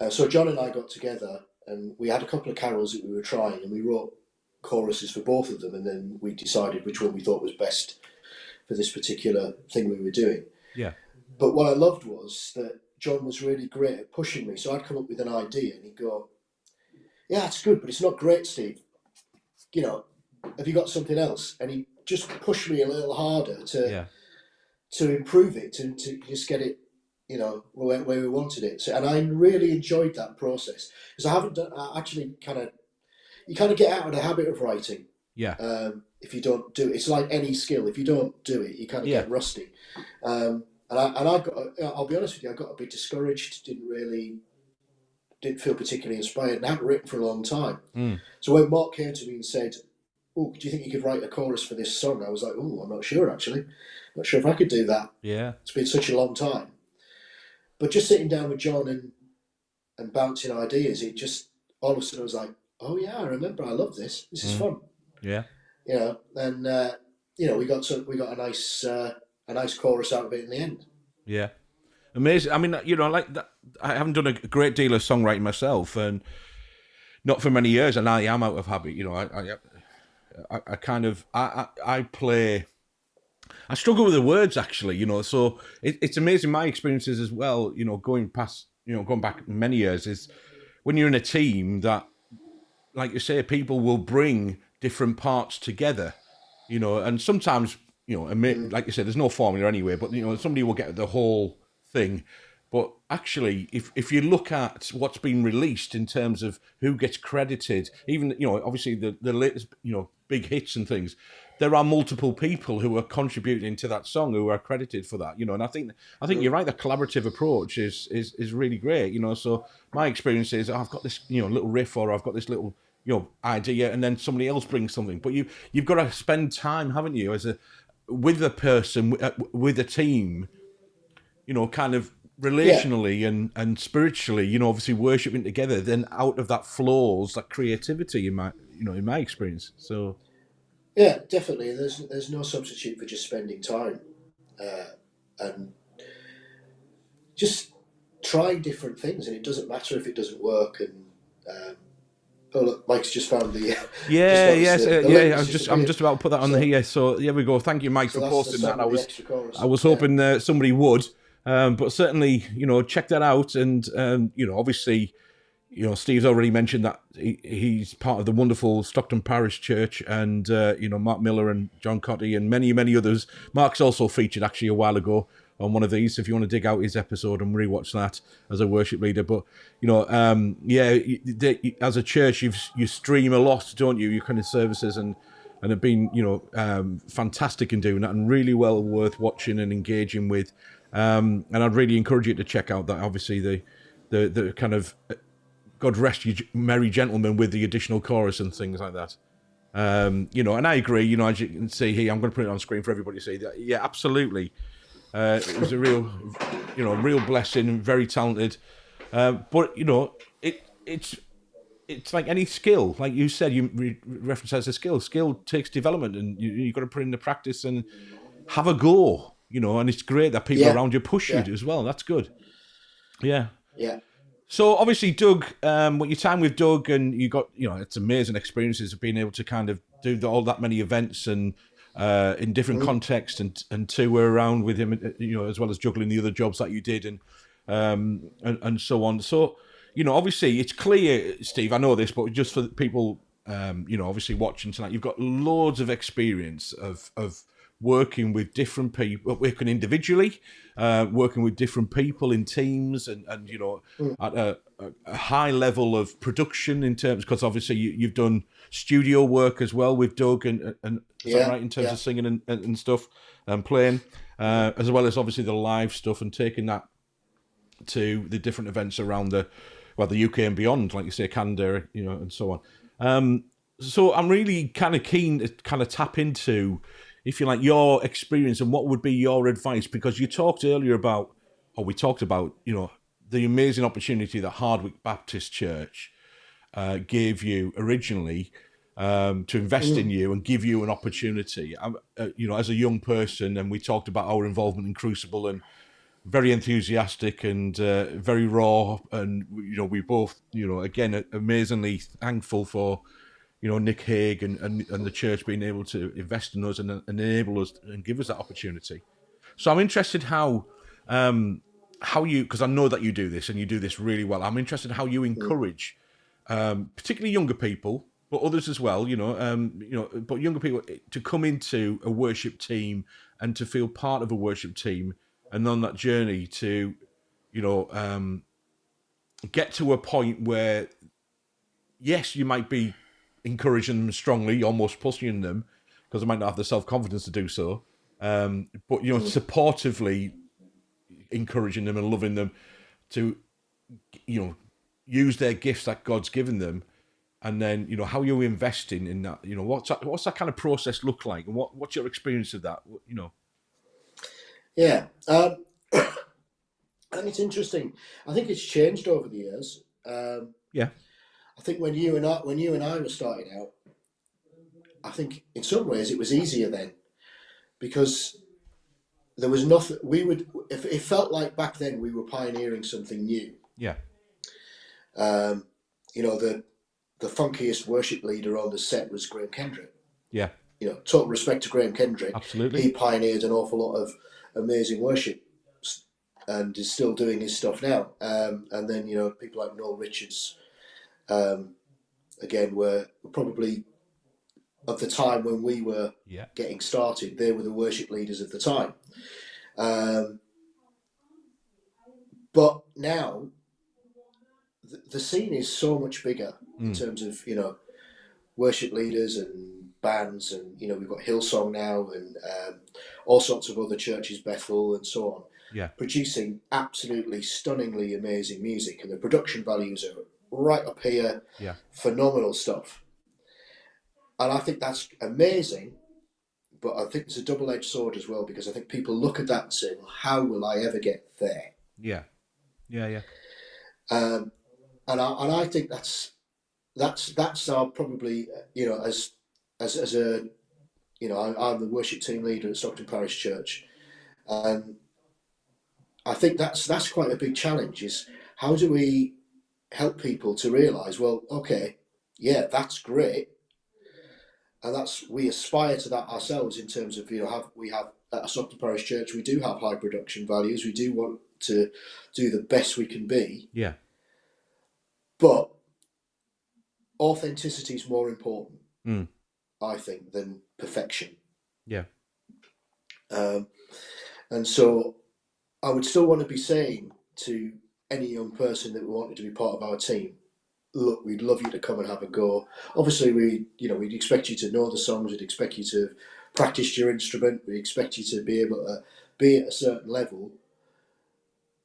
So John and I got together and we had a couple of carols that we were trying, and we wrote choruses for both of them, and then we decided which one we thought was best for this particular thing we were doing. Yeah. But what I loved was that John was really great at pushing me. So I'd come up with an idea and he'd go, "Yeah, it's good, but it's not great, Steve. You know, have you got something else?" And he just pushed me a little harder to improve it, to just get it, you know, where we wanted it. So, and I really enjoyed that process, because you kind of get out of the habit of writing. Yeah. If you don't do it, it's like any skill. If you don't do it, you kind of get rusty. And I got, I'll be honest with you, I got a bit discouraged. Didn't feel particularly inspired, and I hadn't written for a long time. So when Mark came to me and said, "Oh, do you think you could write a chorus for this song?" I was like, "Oh, I'm not sure actually. Not sure if I could do that. Yeah. It's been such a long time." But just sitting down with John and bouncing ideas, it just all of a sudden I was like, "Oh yeah, I remember. I love this. This is fun." Yeah. You know, and we got a nice chorus out of it in the end. Yeah. Amazing. I mean, like that, I haven't done a great deal of songwriting myself, and not for many years, and I am out of habit. I play. I struggle with the words actually. So it's amazing my experiences as well. Going back many years is when you're in a team that, like you say, people will bring different parts together. And sometimes like you said, there's no formula anyway. But somebody will get the whole thing. But actually, if you look at what's been released in terms of who gets credited, even obviously the latest big hits and things, there are multiple people who are contributing to that song who are credited for that. And I think you're right. The collaborative approach is really great. So my experience is I've got this little riff, or I've got this little idea, and then somebody else brings something. But you've got to spend time, haven't you, with a person, with a team, kind of relationally and spiritually, obviously worshiping together. Then out of that flows that creativity in my experience. So yeah, definitely. There's no substitute for just spending time and just trying different things, and it doesn't matter if it doesn't work. And oh look, Mike's just found the I'm just about to put that on here. So there we go. Thank you, Mike, for posting that. I was hoping somebody would, but certainly check that out. And obviously, Steve's already mentioned that he's part of the wonderful Stockton Parish Church, and Mark Miller and John Cotty and many others. Mark's also featured actually a while ago on one of these, if you want to dig out his episode and rewatch that as a worship leader. But as a church, you stream a lot, don't you? Your kind of services and have been fantastic in doing that, and really well worth watching and engaging with. And I'd really encourage you to check out that. Obviously, the kind of God rest you merry gentlemen with the additional chorus and things like that. And I agree. As you can see here, I'm going to put it on screen for everybody to see that. Yeah, absolutely. It was a real blessing. Very talented, but it's like any skill. Like you said, you reference as a skill. Skill takes development, and you've got to put in the practice and have a go. And it's great that people around you push you as well. That's good. Yeah. Yeah. So obviously, Doug, what your time with Doug, and you got, it's amazing experiences of being able to kind of do all that many events and in different contexts and tour around with him, as well as juggling the other jobs that you did and so on. So, obviously it's clear, Steve, I know this, but just for people, obviously watching tonight, you've got loads of experience of working with different people, working individually, working with different people in teams, and at a high level of production in terms, because obviously you've done studio work as well with Doug, and is that right, in terms of singing and stuff and playing, as well as obviously the live stuff, and taking that to the different events around the UK and beyond, like you say, Canada, and so on. So I'm really kind of keen to kind of tap into, if you like, your experience and what would be your advice, because you talked earlier about, we talked about, the amazing opportunity that Hardwick Baptist Church gave you originally to invest in you and give you an opportunity, as a young person. And we talked about our involvement in Crucible, and very enthusiastic and very raw. And, we both, again, amazingly thankful for, Nick Hague and the church being able to invest in us and enable us and give us that opportunity. So I'm interested how you, because I know that you do this and you do this really well. I'm interested how you encourage, particularly younger people, but others as well, but younger people to come into a worship team and to feel part of a worship team, and on that journey to, get to a point where, yes, you might be encouraging them strongly, almost pushing them, because they might not have the self-confidence to do so, but, supportively encouraging them and loving them to, you know, use their gifts that God's given them, and then, you know, how you're investing in that. You know, what's that kind of process look like, and what's your experience of that? You know. Yeah, I think it's interesting. I think it's changed over the years. Yeah. I think when you and I were starting out, I think in some ways it was easier then, because there was nothing. It felt like back then we were pioneering something new. Yeah. You know, the funkiest worship leader on the set was Graham Kendrick. Yeah. You know, total respect to Graham Kendrick. Absolutely. He pioneered an awful lot of amazing worship and is still doing his stuff now. And then, you know, people like Noel Richards, again, were probably of the time when we were getting started. They were the worship leaders of the time. But now the scene is so much bigger in terms of, you know, worship leaders and bands, and, you know, we've got Hillsong now, and all sorts of other churches, Bethel and so on, producing absolutely stunningly amazing music, and the production values are right up here. Phenomenal stuff. And I think that's amazing, but I think it's a double-edged sword as well, because I think people look at that and say, well, how will I ever get there? And I think that's our probably, you know, as a, you know, I'm the worship team leader at Stockton Parish Church, and I think that's quite a big challenge, is how do we help people to realise, well, okay, yeah, that's great, and we aspire to that ourselves in terms of, you know, we have at Stockton Parish Church, we do have high production values, we do want to do the best we can be, but authenticity is more important, I think, than perfection. And so I would still want to be saying to any young person that wanted to be part of our team, look, we'd love you to come and have a go. Obviously, we'd expect you to know the songs, we'd expect you to practice your instrument, we expect you to be able to be at a certain level.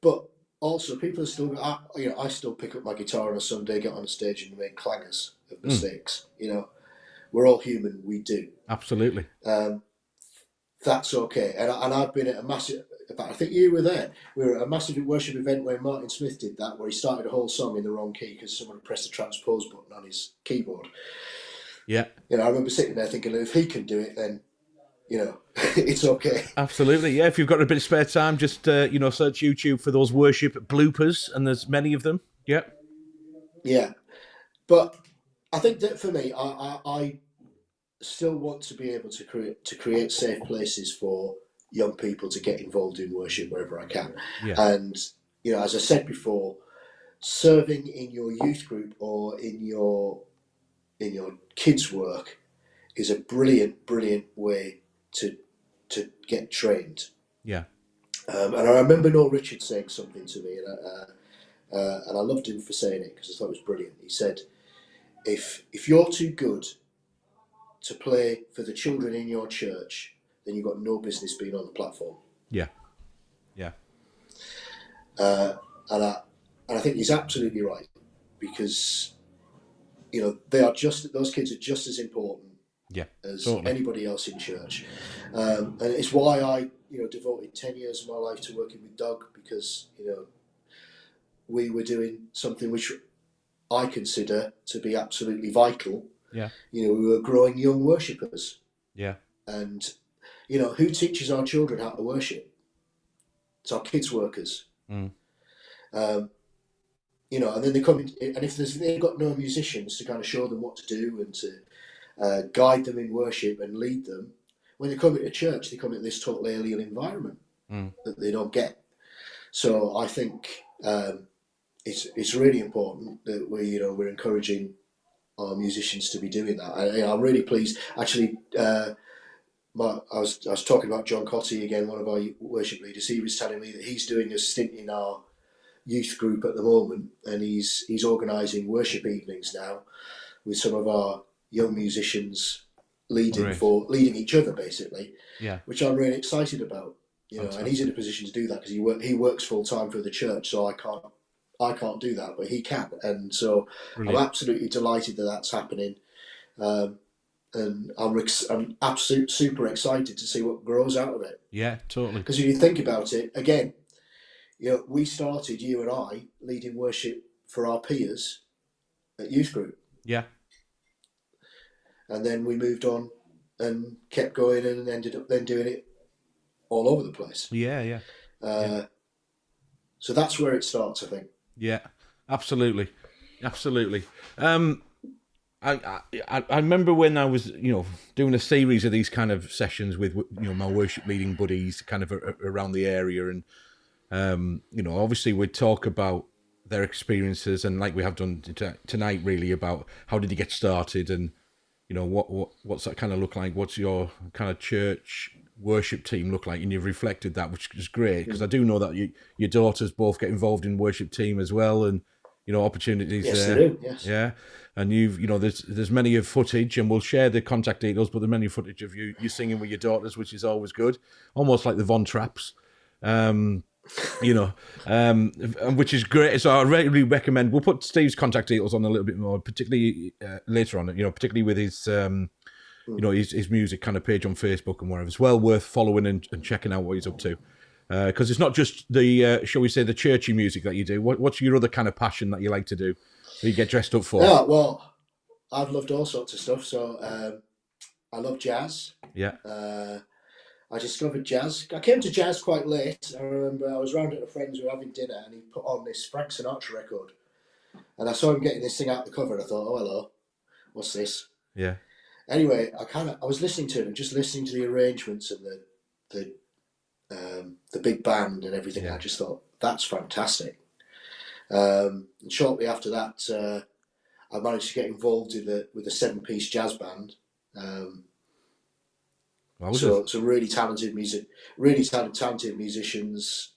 But also, people are still, I still pick up my guitar on a Sunday, get on the stage and make clangers of mistakes. You know, we're all human, we do. Absolutely. That's okay. And I've been at a massive, in fact, I think you were there. We were at a massive worship event where Martin Smith did that, where he started a whole song in the wrong key because someone pressed the transpose button on his keyboard. Yeah. You know, I remember sitting there thinking, if he can do it, then, you know, it's okay. Absolutely, yeah. If you've got a bit of spare time, just, you know, search YouTube for those worship bloopers, and there's many of them. Yeah. Yeah. But I think that for me, I still want to be able to create safe places for young people to get involved in worship wherever I can. And, you know, as I said before, serving in your youth group or in your kids' work is a brilliant way to get trained. And I remember Noel Richards saying something to me, and I loved him for saying it because I thought it was brilliant. He said, if you're too good to play for the children in your church, then you've got no business being on the platform. And I think he's absolutely right, because, you know, those kids are just as important as anybody else in church. And it's why I, you know, devoted 10 years of my life to working with Doug, because, you know, we were doing something which I consider to be absolutely vital. You know, we were growing young worshippers. And, you know, who teaches our children how to worship? It's our kids' workers. You know, and then they come in, and if they've got no musicians to kind of show them what to do and to guide them in worship and lead them, when they come into church, they come into this total alien environment that they don't get. So I think it's really important that we're encouraging our musicians to be doing that. I'm really pleased. Actually, I was talking about John Cotty again, one of our worship leaders. He was telling me that he's doing a stint in our youth group at the moment, and he's organising worship evenings now with some of our young musicians leading each other, basically. Which I'm really excited about. You know, and he's in a position to do that because he works full time for the church, so I can't do that, but he can, and so Brilliant. I'm absolutely delighted that that's happening, and I'm absolutely super excited to see what grows out of it. Yeah, totally. Because if you think about it, again, you know, we started, you and I, leading worship for our peers at youth group. Yeah. And then we moved on and kept going and ended up then doing it all over the place. Yeah. So that's where it starts, I think. Yeah, absolutely. I remember when I was, doing a series of these kind of sessions with, my worship leading buddies kind of around the area. And, obviously we'd talk about their experiences and like we have done tonight, really, about how did you get started and, what's that kind of look like? What's your kind of church worship team look like? And you've reflected that, which is great, because I do know that your daughters both get involved in worship team as well. And, opportunities yes, there. They do, yes. Yeah. And there's many of footage, and we'll share the contact details, but there's many footage of you singing with your daughters, which is always good. Almost like the Von Trapps, which is great. So I really recommend, we'll put Steve's contact details on a little bit more, particularly later on, particularly with his, his music kind of page on Facebook and wherever. It's well worth following and checking out what he's up to. Because it's not just the, shall we say, the churchy music that you do. What's your other kind of passion that you like to do, that you get dressed up for? Yeah, well, I've loved all sorts of stuff. So I love jazz. Yeah. I discovered jazz. I came to jazz quite late. I remember I was round at a friend's, we were having dinner, and he put on this Frank Sinatra record. And I saw him getting this thing out the cover, and I thought, oh, hello, what's this? Yeah. Anyway, I was listening to it and just listening to the arrangements and the big band and everything. Yeah. I just thought, that's fantastic. And shortly after that, I managed to get involved with a 7-piece jazz band. So really talented musicians,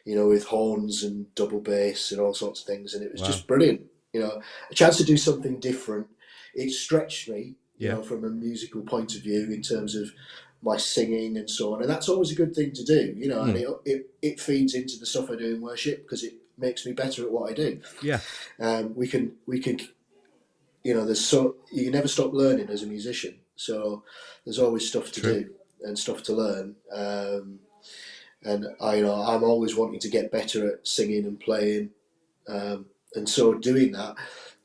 with horns and double bass and all sorts of things, and it was just brilliant. A chance to do something different. It stretched me, from a musical point of view in terms of my singing and so on, and that's always a good thing to do, and it feeds into the stuff I do in worship because it makes me better at what I do. Yeah. We can, you can never stop learning as a musician, so there's always stuff to do and stuff to learn, and I'm always wanting to get better at singing and playing, and so doing that,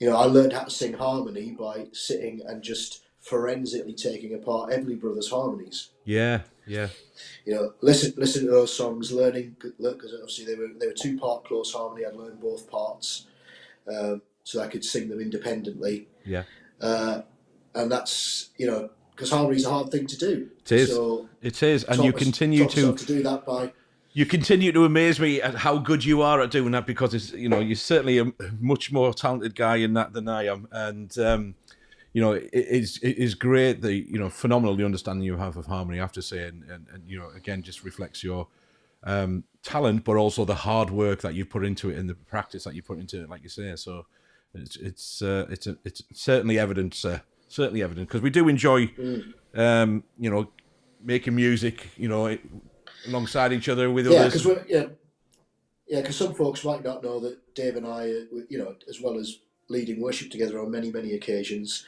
I learned how to sing harmony by sitting and just forensically taking apart Everly Brothers harmonies. Yeah. Listen to those songs, learning, because obviously they were 2-part close harmony. I'd learned both parts, so I could sing them independently. Yeah. And that's because harmony's a hard thing to do. It is. So it is, and you continue to do that by. You continue to amaze me at how good you are at doing that, because it's you're certainly a much more talented guy in that than I am, and. It is great, the phenomenal the understanding you have of harmony, I have to say, and again, just reflects your talent, but also the hard work that you put into it and the practice that you put into it, like you say. So it's certainly evident, because we do enjoy making music, alongside each other with others. Because some folks might not know that Dave and I, as well as leading worship together on many, many occasions.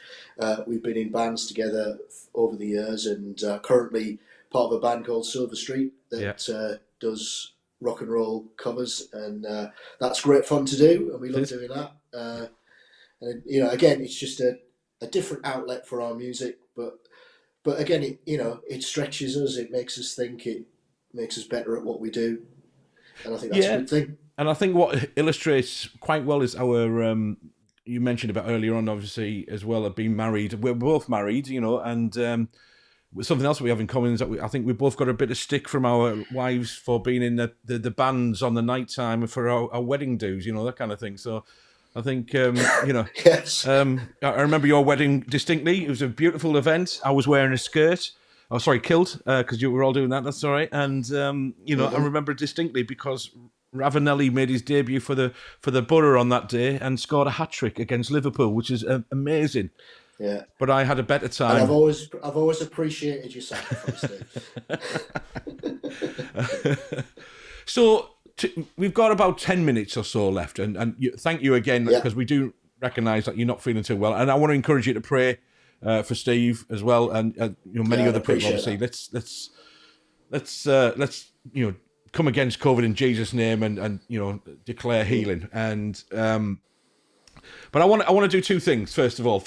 We've been in bands together over the years, and currently part of a band called Silver Street that does rock and roll covers, and that's great fun to do, and we love doing that. And again, it's just a different outlet for our music, but again, it stretches us, it makes us think, it makes us better at what we do, and I think that's a good thing. And I think what illustrates quite well is our you mentioned about earlier on, obviously, as well, of being married. We're both married, and something else we have in common is that I think we've both got a bit of stick from our wives for being in the bands on the night time for our wedding dues, that kind of thing. So I think, yes. I remember your wedding distinctly. It was a beautiful event. I was wearing a skirt. Oh, sorry, kilt, because you were all doing that. That's all right. And, I remember distinctly because Ravanelli made his debut for the Borough on that day and scored a hat-trick against Liverpool, which is amazing. Yeah. But I had a better time. And I've always appreciated your sacrifice, Dave. So we've got about 10 minutes or so left, and thank you again, because we do recognise that you're not feeling too well, and I want to encourage you to pray for Steve as well, and many other people. Obviously, let's come against COVID in Jesus' name, and declare healing. And but I want to do two things. First of all,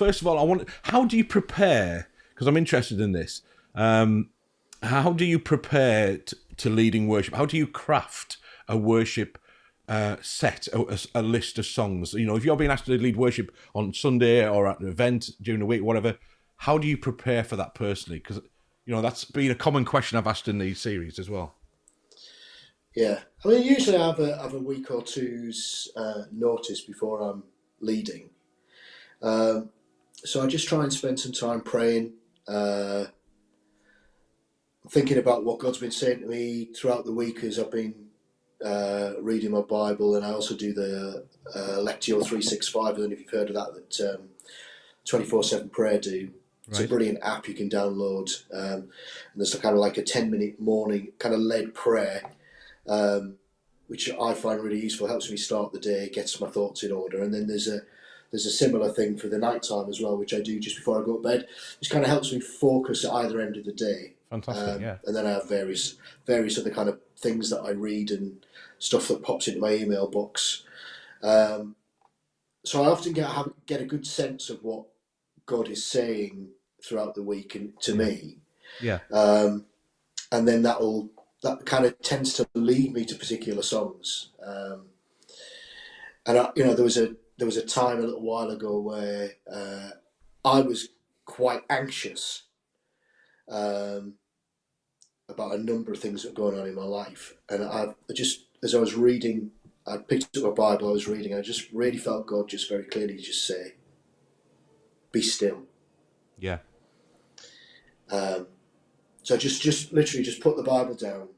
how do you prepare? Because I'm interested in this. How do you prepare to leading worship? How do you craft a worship set, a list of songs? If you're being asked to lead worship on Sunday or at an event during the week, whatever, how do you prepare for that personally? Because that's been a common question I've asked in these series as well. Yeah, I mean, usually I have a week or two's notice before I'm leading, so I just try and spend some time praying, thinking about what God's been saying to me throughout the week as I've been reading my Bible, and I also do the Lectio 365. I don't know if you've heard of that 24/7 Prayer do. It's a brilliant app you can download, and there's kind of like a 10-minute morning kind of led prayer, which I find really useful. Helps me start the day, gets my thoughts in order. And then there's a similar thing for the night time as well, which I do just before I go to bed, which kind of helps me focus at either end of the day. Fantastic, yeah. And then I have various other kind of things that I read and stuff that pops into my email box. So I often get a good sense of what God is saying throughout the week and to me. Yeah. And then that kind of tends to lead me to particular songs. And there was a time a little while ago where I was quite anxious about a number of things that were going on in my life, and I just, as I was reading, I picked up a Bible, I was reading, I just really felt God just very clearly just say, "Be still." Yeah. So I just literally just put the Bible down,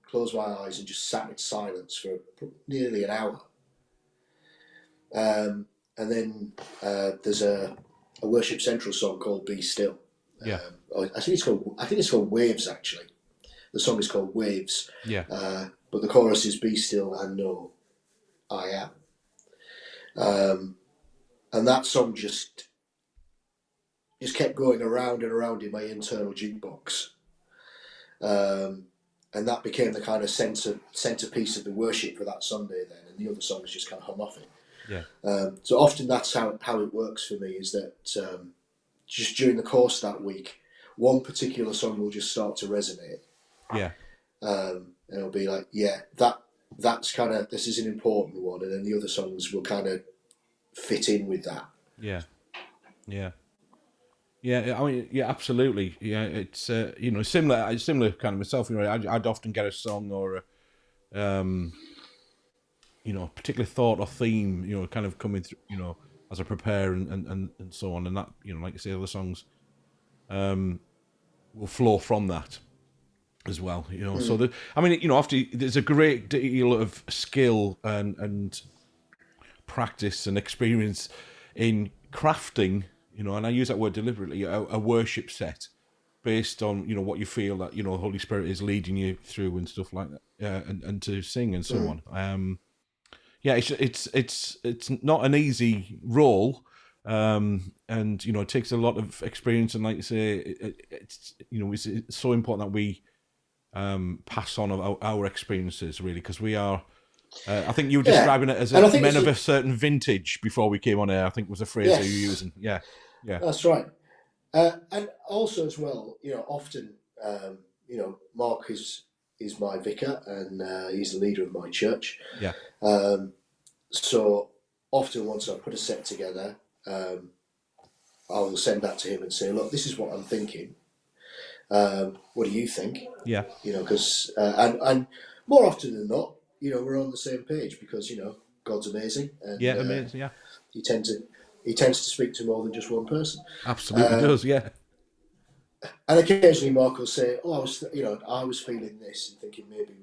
closed my eyes, and just sat in silence for nearly an hour. And then there's a Worship Central song called "Be Still." Yeah. I think it's called Waves, actually. The song is called Waves. Yeah. But the chorus is "Be still and know I am." And that song just kept going around and around in my internal jukebox. And that became the kind of centerpiece of the worship for that Sunday then, and the other songs just kind of hum off it. Yeah. So often that's how it works for me, is that just during the course of that week, one particular song will just start to resonate. Yeah. And it'll be like, yeah, that's kind of, this is an important one, and then the other songs will kind of fit in with that. Yeah. Yeah. Yeah, I mean, yeah, absolutely. Yeah, it's similar kind of myself. I'd often get a song or a particular thought or theme, kind of coming through, as I prepare and so on, and that, like you say, other songs will flow from that as well. So after there's a great deal of skill and practice and experience in crafting. And I use that word deliberately, a worship set based on, what you feel that, the Holy Spirit is leading you through and stuff like that, and to sing and so on. It's not an easy role, and, it takes a lot of experience, and like you say, it's so important that we pass on our experiences, really, because we are, I think you were describing it as men of a certain vintage before we came on air, I think was the phrase that you were using. Yeah. Yeah, that's right. And also as well, often, Mark is my vicar, and he's the leader of my church. Yeah. So often once I put a set together, I will send that to him and say, "Look, this is what I'm thinking. What do you think?" Yeah. Because and more often than not, we're on the same page, because God's amazing. And, amazing. Yeah. He tends to speak to more than just one person. Absolutely does, yeah. And occasionally Mark will say, "Oh, I was feeling this and thinking maybe,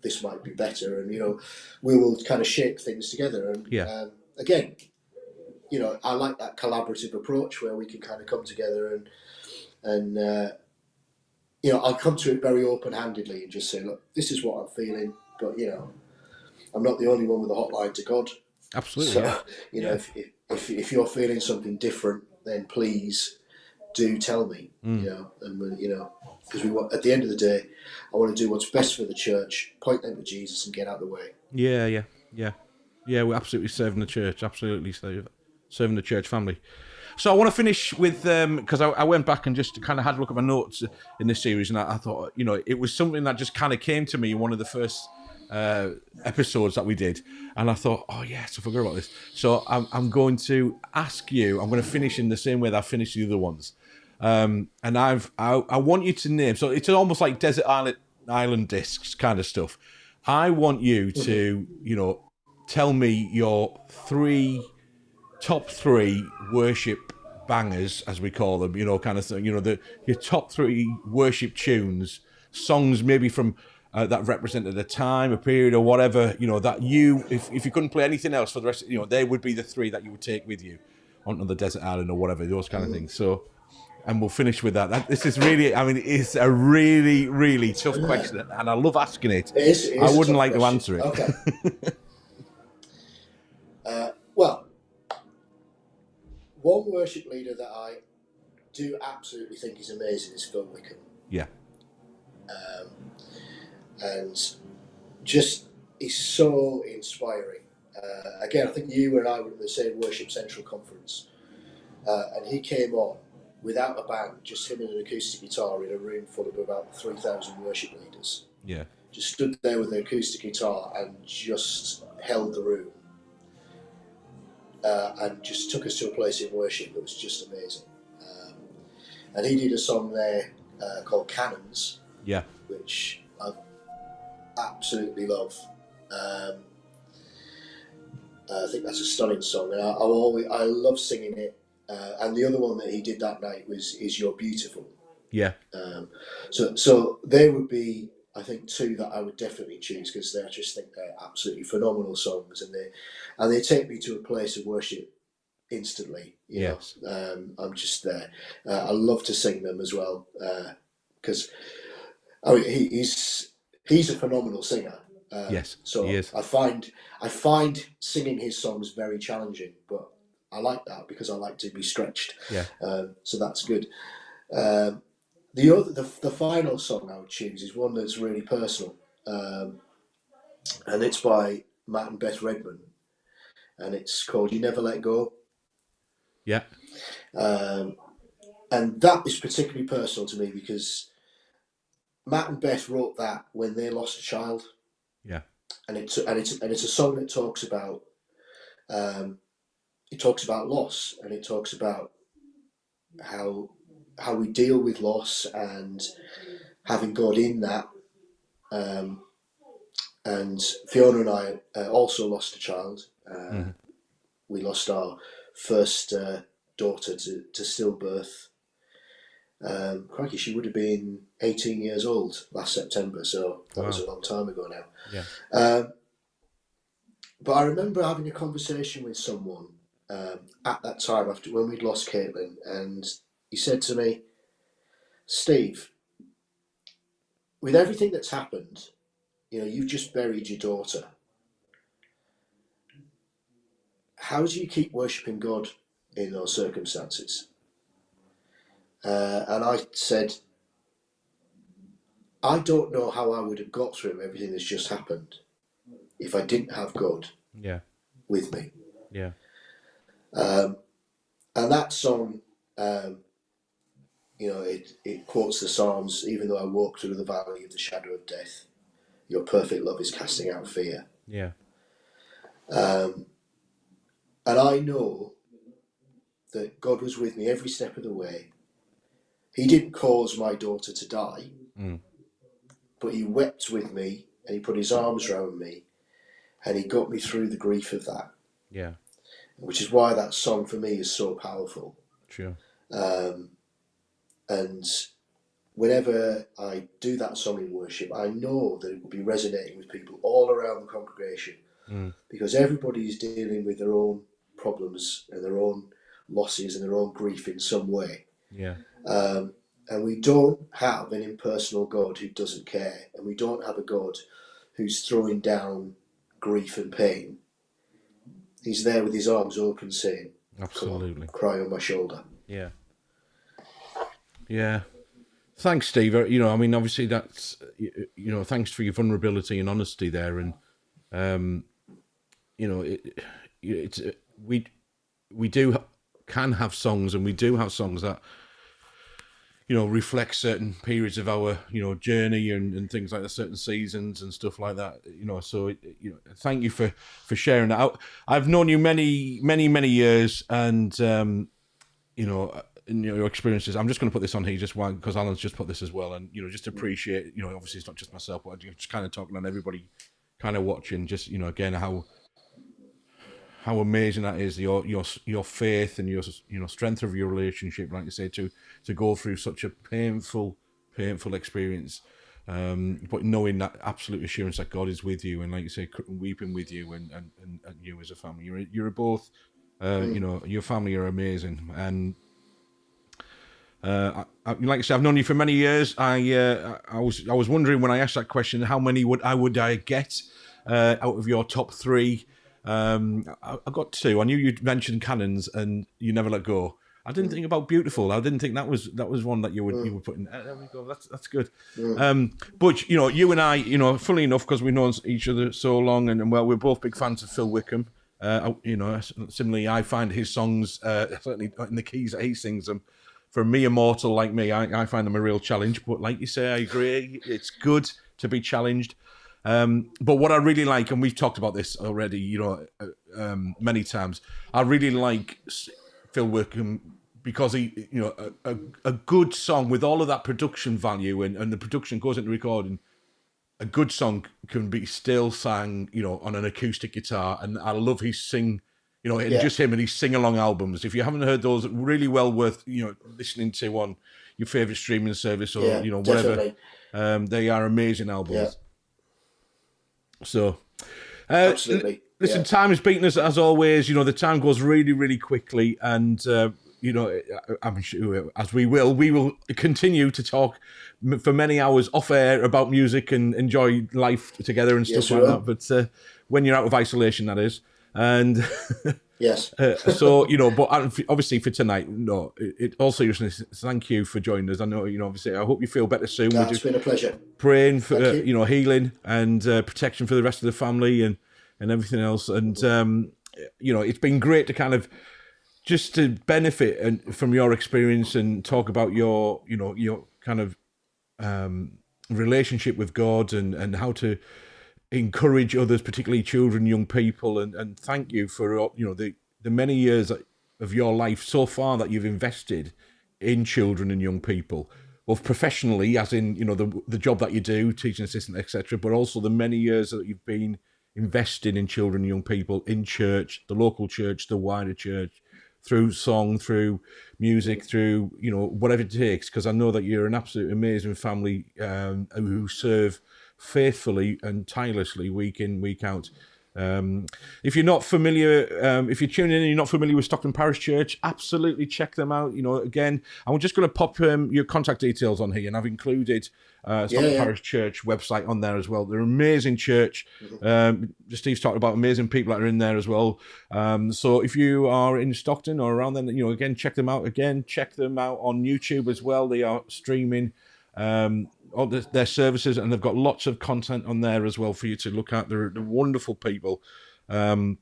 this might be better," and we will kind of shape things together. And again, I like that collaborative approach where we can kind of come together and I'll come to it very open-handedly and just say, look, this is what I'm feeling, but I'm not the only one with a hotline to God. Absolutely. So Yeah. if you're feeling something different, then please do tell me. And because we want, at the end of the day, I want to do what's best for the church, point them to Jesus, and get out of the way. Yeah. We're absolutely serving the church. Absolutely serving the church family. So I want to finish with because I went back and just kind of had a look at my notes in this series, and I thought it was something that just kind of came to me in one of the first episodes that we did, and I thought, oh yes, I forgot about this. So I'm going to ask you. I'm going to finish in the same way that I finished the other ones, and I want you to name. So it's almost like desert island discs kind of stuff. I want you to tell me your top three worship bangers, as we call them, kind of thing. Your top three worship tunes, songs maybe from that represented a time, a period, or whatever. That if you couldn't play anything else for the rest, they would be the three that you would take with you onto the desert island or whatever, those kind of things. So, and we'll finish with that. This is really, it's a really, really tough question, and I love asking it. It is I wouldn't like question. to answer it. Okay. Well, one worship leader that I do absolutely think is amazing is Phil Wickham. Yeah. And just he's so inspiring. Again, I think you and I were at the same Worship Central conference, and he came on without a band, just him and an acoustic guitar in a room full of about 3,000 worship leaders. Yeah. Just stood there with an acoustic guitar and just held the room. And just took us to a place in worship that was just amazing. And he did a song there called Cannons, which I absolutely love. I think that's a stunning song, and I love singing it. And the other one that he did that night was "Is You're Beautiful." Yeah. So there would be, I think, two that I would definitely choose because I just think they're absolutely phenomenal songs, and they take me to a place of worship instantly. Yes. I'm just there. I love to sing them as well because he's a phenomenal singer. Yes. So he is. I find singing his songs very challenging, but I like that because I like to be stretched. Yeah. So that's good. The final song I would choose is one that's really personal, and it's by Matt and Beth Redman, and it's called "You Never Let Go." Yeah. And that is particularly personal to me because Matt and Beth wrote that when they lost a child. Yeah. And it's a song that talks about loss, and it talks about how we deal with loss and having God in that. And Fiona and I also lost a child. We lost our first daughter to stillbirth. Crikey, she would have been 18 years old last September, so that was a long time ago now. Yeah. But I remember having a conversation with someone at that time after when we'd lost Caitlin, and he said to me, "Steve, with everything that's happened, you've just buried your daughter. How do you keep worshipping God in those circumstances?" And I said, "I don't know how I would have got through everything that's just happened if I didn't have God with me." Yeah. And that song, it quotes the Psalms, "Even though I walk through the valley of the shadow of death, your perfect love is casting out fear." Yeah. And I know that God was with me every step of the way. He didn't cause my daughter to die, but he wept with me and he put his arms around me and he got me through the grief of that. Yeah. Which is why that song for me is so powerful. Sure. And whenever I do that song in worship, I know that it will be resonating with people all around the congregation because everybody's dealing with their own problems and their own losses and their own grief in some way. Yeah. And we don't have an impersonal God who doesn't care, and we don't have a God who's throwing down grief and pain. He's there with his arms open saying, Absolutely. "Come on, cry on my shoulder." Yeah. Yeah. Thanks, Steve. You know, I mean, obviously that's, you know, thanks for your vulnerability and honesty there. And, you know, it's we can have songs, and we do have songs that, you know, reflect certain periods of our, you know, journey and things like that, certain seasons and stuff like that, you know. So, you know, thank you for sharing that. I've known you many years, and, you know, in your experiences, I'm just going to put this on here just because Alan's just put this as well, and, you know, just appreciate, you know, obviously it's not just myself, but I'm just kind of talking on everybody kind of watching, just, you know, again, how amazing that is, your faith and your, you know, strength of your relationship, like you say, to go through such a painful experience, but knowing that absolute assurance that God is with you, and like you say, weeping with you, and you as a family, you're both, you know, your family are amazing. And like I said, I've known you for many years. I was wondering when I asked that question, how many would I get out of your top three. I got two. I knew you'd mentioned Cannons and You Never Let Go. I didn't think about Beautiful. I didn't think that was one that you were putting. There we go. That's good. But you know, you and I, you know, funnily enough, because we've known each other so long, and well, we're both big fans of Phil Wickham. You know, similarly, I find his songs, certainly in the keys that he sings them, for me, a mortal like me, I find them a real challenge. But like you say, I agree. It's good to be challenged. But what I really like, and we've talked about this already, you know, many times, I really like Phil Wickham because he, you know, a good song with all of that production value, and the production goes into recording. A good song can be still sang, you know, on an acoustic guitar, and I love his sing, you know, just him and his sing-along albums. If you haven't heard those, really well worth, you know, listening to on your favourite streaming service or, you know, whatever. They are amazing albums. Yeah. So, Absolutely. Listen, time has beaten us as always. You know, the time goes really, really quickly, and you know, I'm sure as we will continue to talk for many hours off air about music and enjoy life together and stuff like that. But when you're out of isolation, that is, and yes. So, you know, but obviously for tonight, no. All seriousness, thank you for joining us. I know, you know, obviously, I hope you feel better soon. It's been a pleasure. Praying for you know, healing and protection for the rest of the family and everything else. And you know, it's been great to kind of just to benefit from your experience and talk about your, you know, your kind of relationship with God and how to encourage others, particularly children, young people, and thank you for, you know, the many years of your life so far that you've invested in children and young people, both professionally, as in, you know, the job that you do, teaching assistant, etc., but also the many years that you've been investing in children and young people in church, the local church, the wider church, through song, through music, through, you know, whatever it takes, because I know that you're an absolute amazing family who serve faithfully and tirelessly week in, week out. If you're not familiar, if you're tuning in and you're not familiar with Stockton Parish Church, absolutely check them out. You know, again, I'm just going to pop your contact details on here, and I've included Stockton Parish Church website on there as well. They're an amazing church. Steve's talked about amazing people that are in there as well. So if you are in Stockton or around then, you know, again, check them out. Again, check them out on YouTube as well. They are streaming all their services, and they've got lots of content on there as well for you to look at. They're wonderful people. And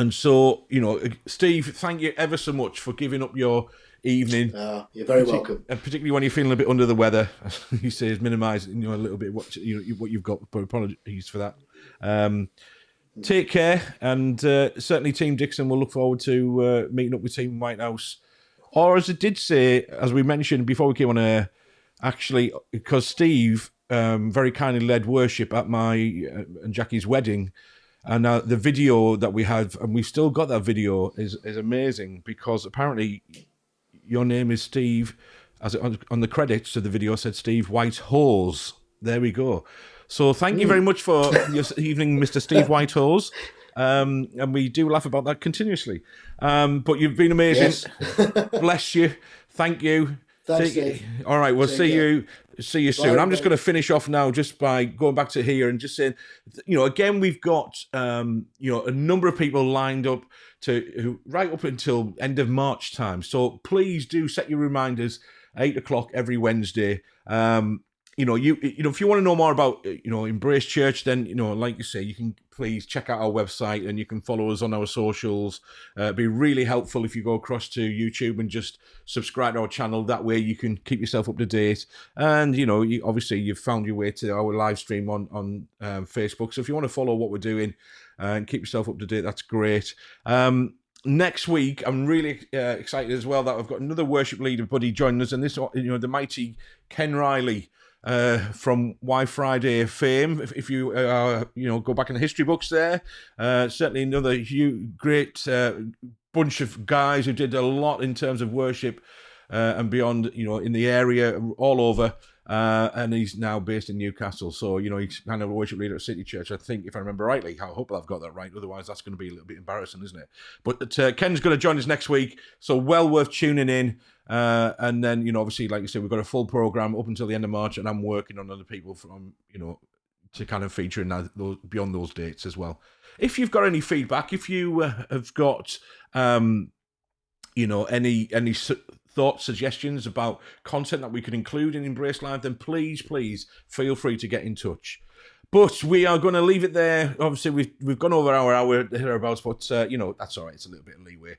so, you know, Steve, thank you ever so much for giving up your evening. You're very welcome. And particularly when you're feeling a bit under the weather, he says, minimising, you know, a little bit what you've got. But apologies for that. Take care, and certainly Team Dixon will look forward to meeting up with Team Whitehouse. Or as it did say, as we mentioned before we came on air, actually, because Steve very kindly led worship at my and Jackie's wedding, and the video that we had, and we've still got that video, is amazing, because apparently your name is Steve, as on the credits of the video said Steve Whitehouse. There we go. So thank you very much for your evening, Mr. Steve Whitehouse. And we do laugh about that continuously. But you've been amazing. Yes. Bless you. Thank you. Thanks, Dave. All right, we'll Take see care. you soon. Bye, I'm just bye. going to finish off now just by going back to here and just saying, again, we've got a number of people lined up right up until end of March time. So please do set your reminders, 8 o'clock every Wednesday. If you want to know more about Embrace Church, then like you say, you can please check out our website and you can follow us on our socials. It'd be really helpful if you go across to YouTube and just subscribe to our channel. That way you can keep yourself up to date. And obviously you've found your way to our live stream on Facebook. So if you want to follow what we're doing and keep yourself up to date, that's great. Next week, I'm really excited as well that I've got another worship leader buddy joining us, and this, the mighty Ken Riley. From Why Friday fame, if you go back in the history books there, certainly another great bunch of guys who did a lot in terms of worship and beyond, in the area all over, and he's now based in Newcastle. So he's kind of a worship leader at City Church, I think, if I remember rightly. I hope I've got that right, otherwise that's going to be a little bit embarrassing, isn't it? But Ken's going to join us next week, so well worth tuning in. And then, obviously, like you said, we've got a full program up until the end of March, and I'm working on other people from, to kind of feature in those, beyond those dates as well. If you've got any feedback, if you have got, any thoughts, suggestions about content that we could include in Embrace Live, then please feel free to get in touch. But we are going to leave it there. Obviously, we've gone over our hour hereabouts, but that's all right. It's a little bit of leeway.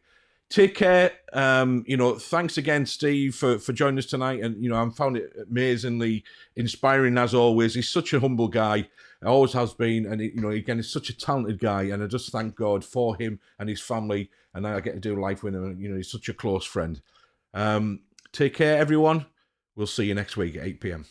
Take care. Thanks again, Steve, for joining us tonight. And, I found it amazingly inspiring as always. He's such a humble guy. Always has been. And, again, he's such a talented guy. And I just thank God for him and his family. And I get to do life with him. And, he's such a close friend. Take care, everyone. We'll see you next week at 8 p.m.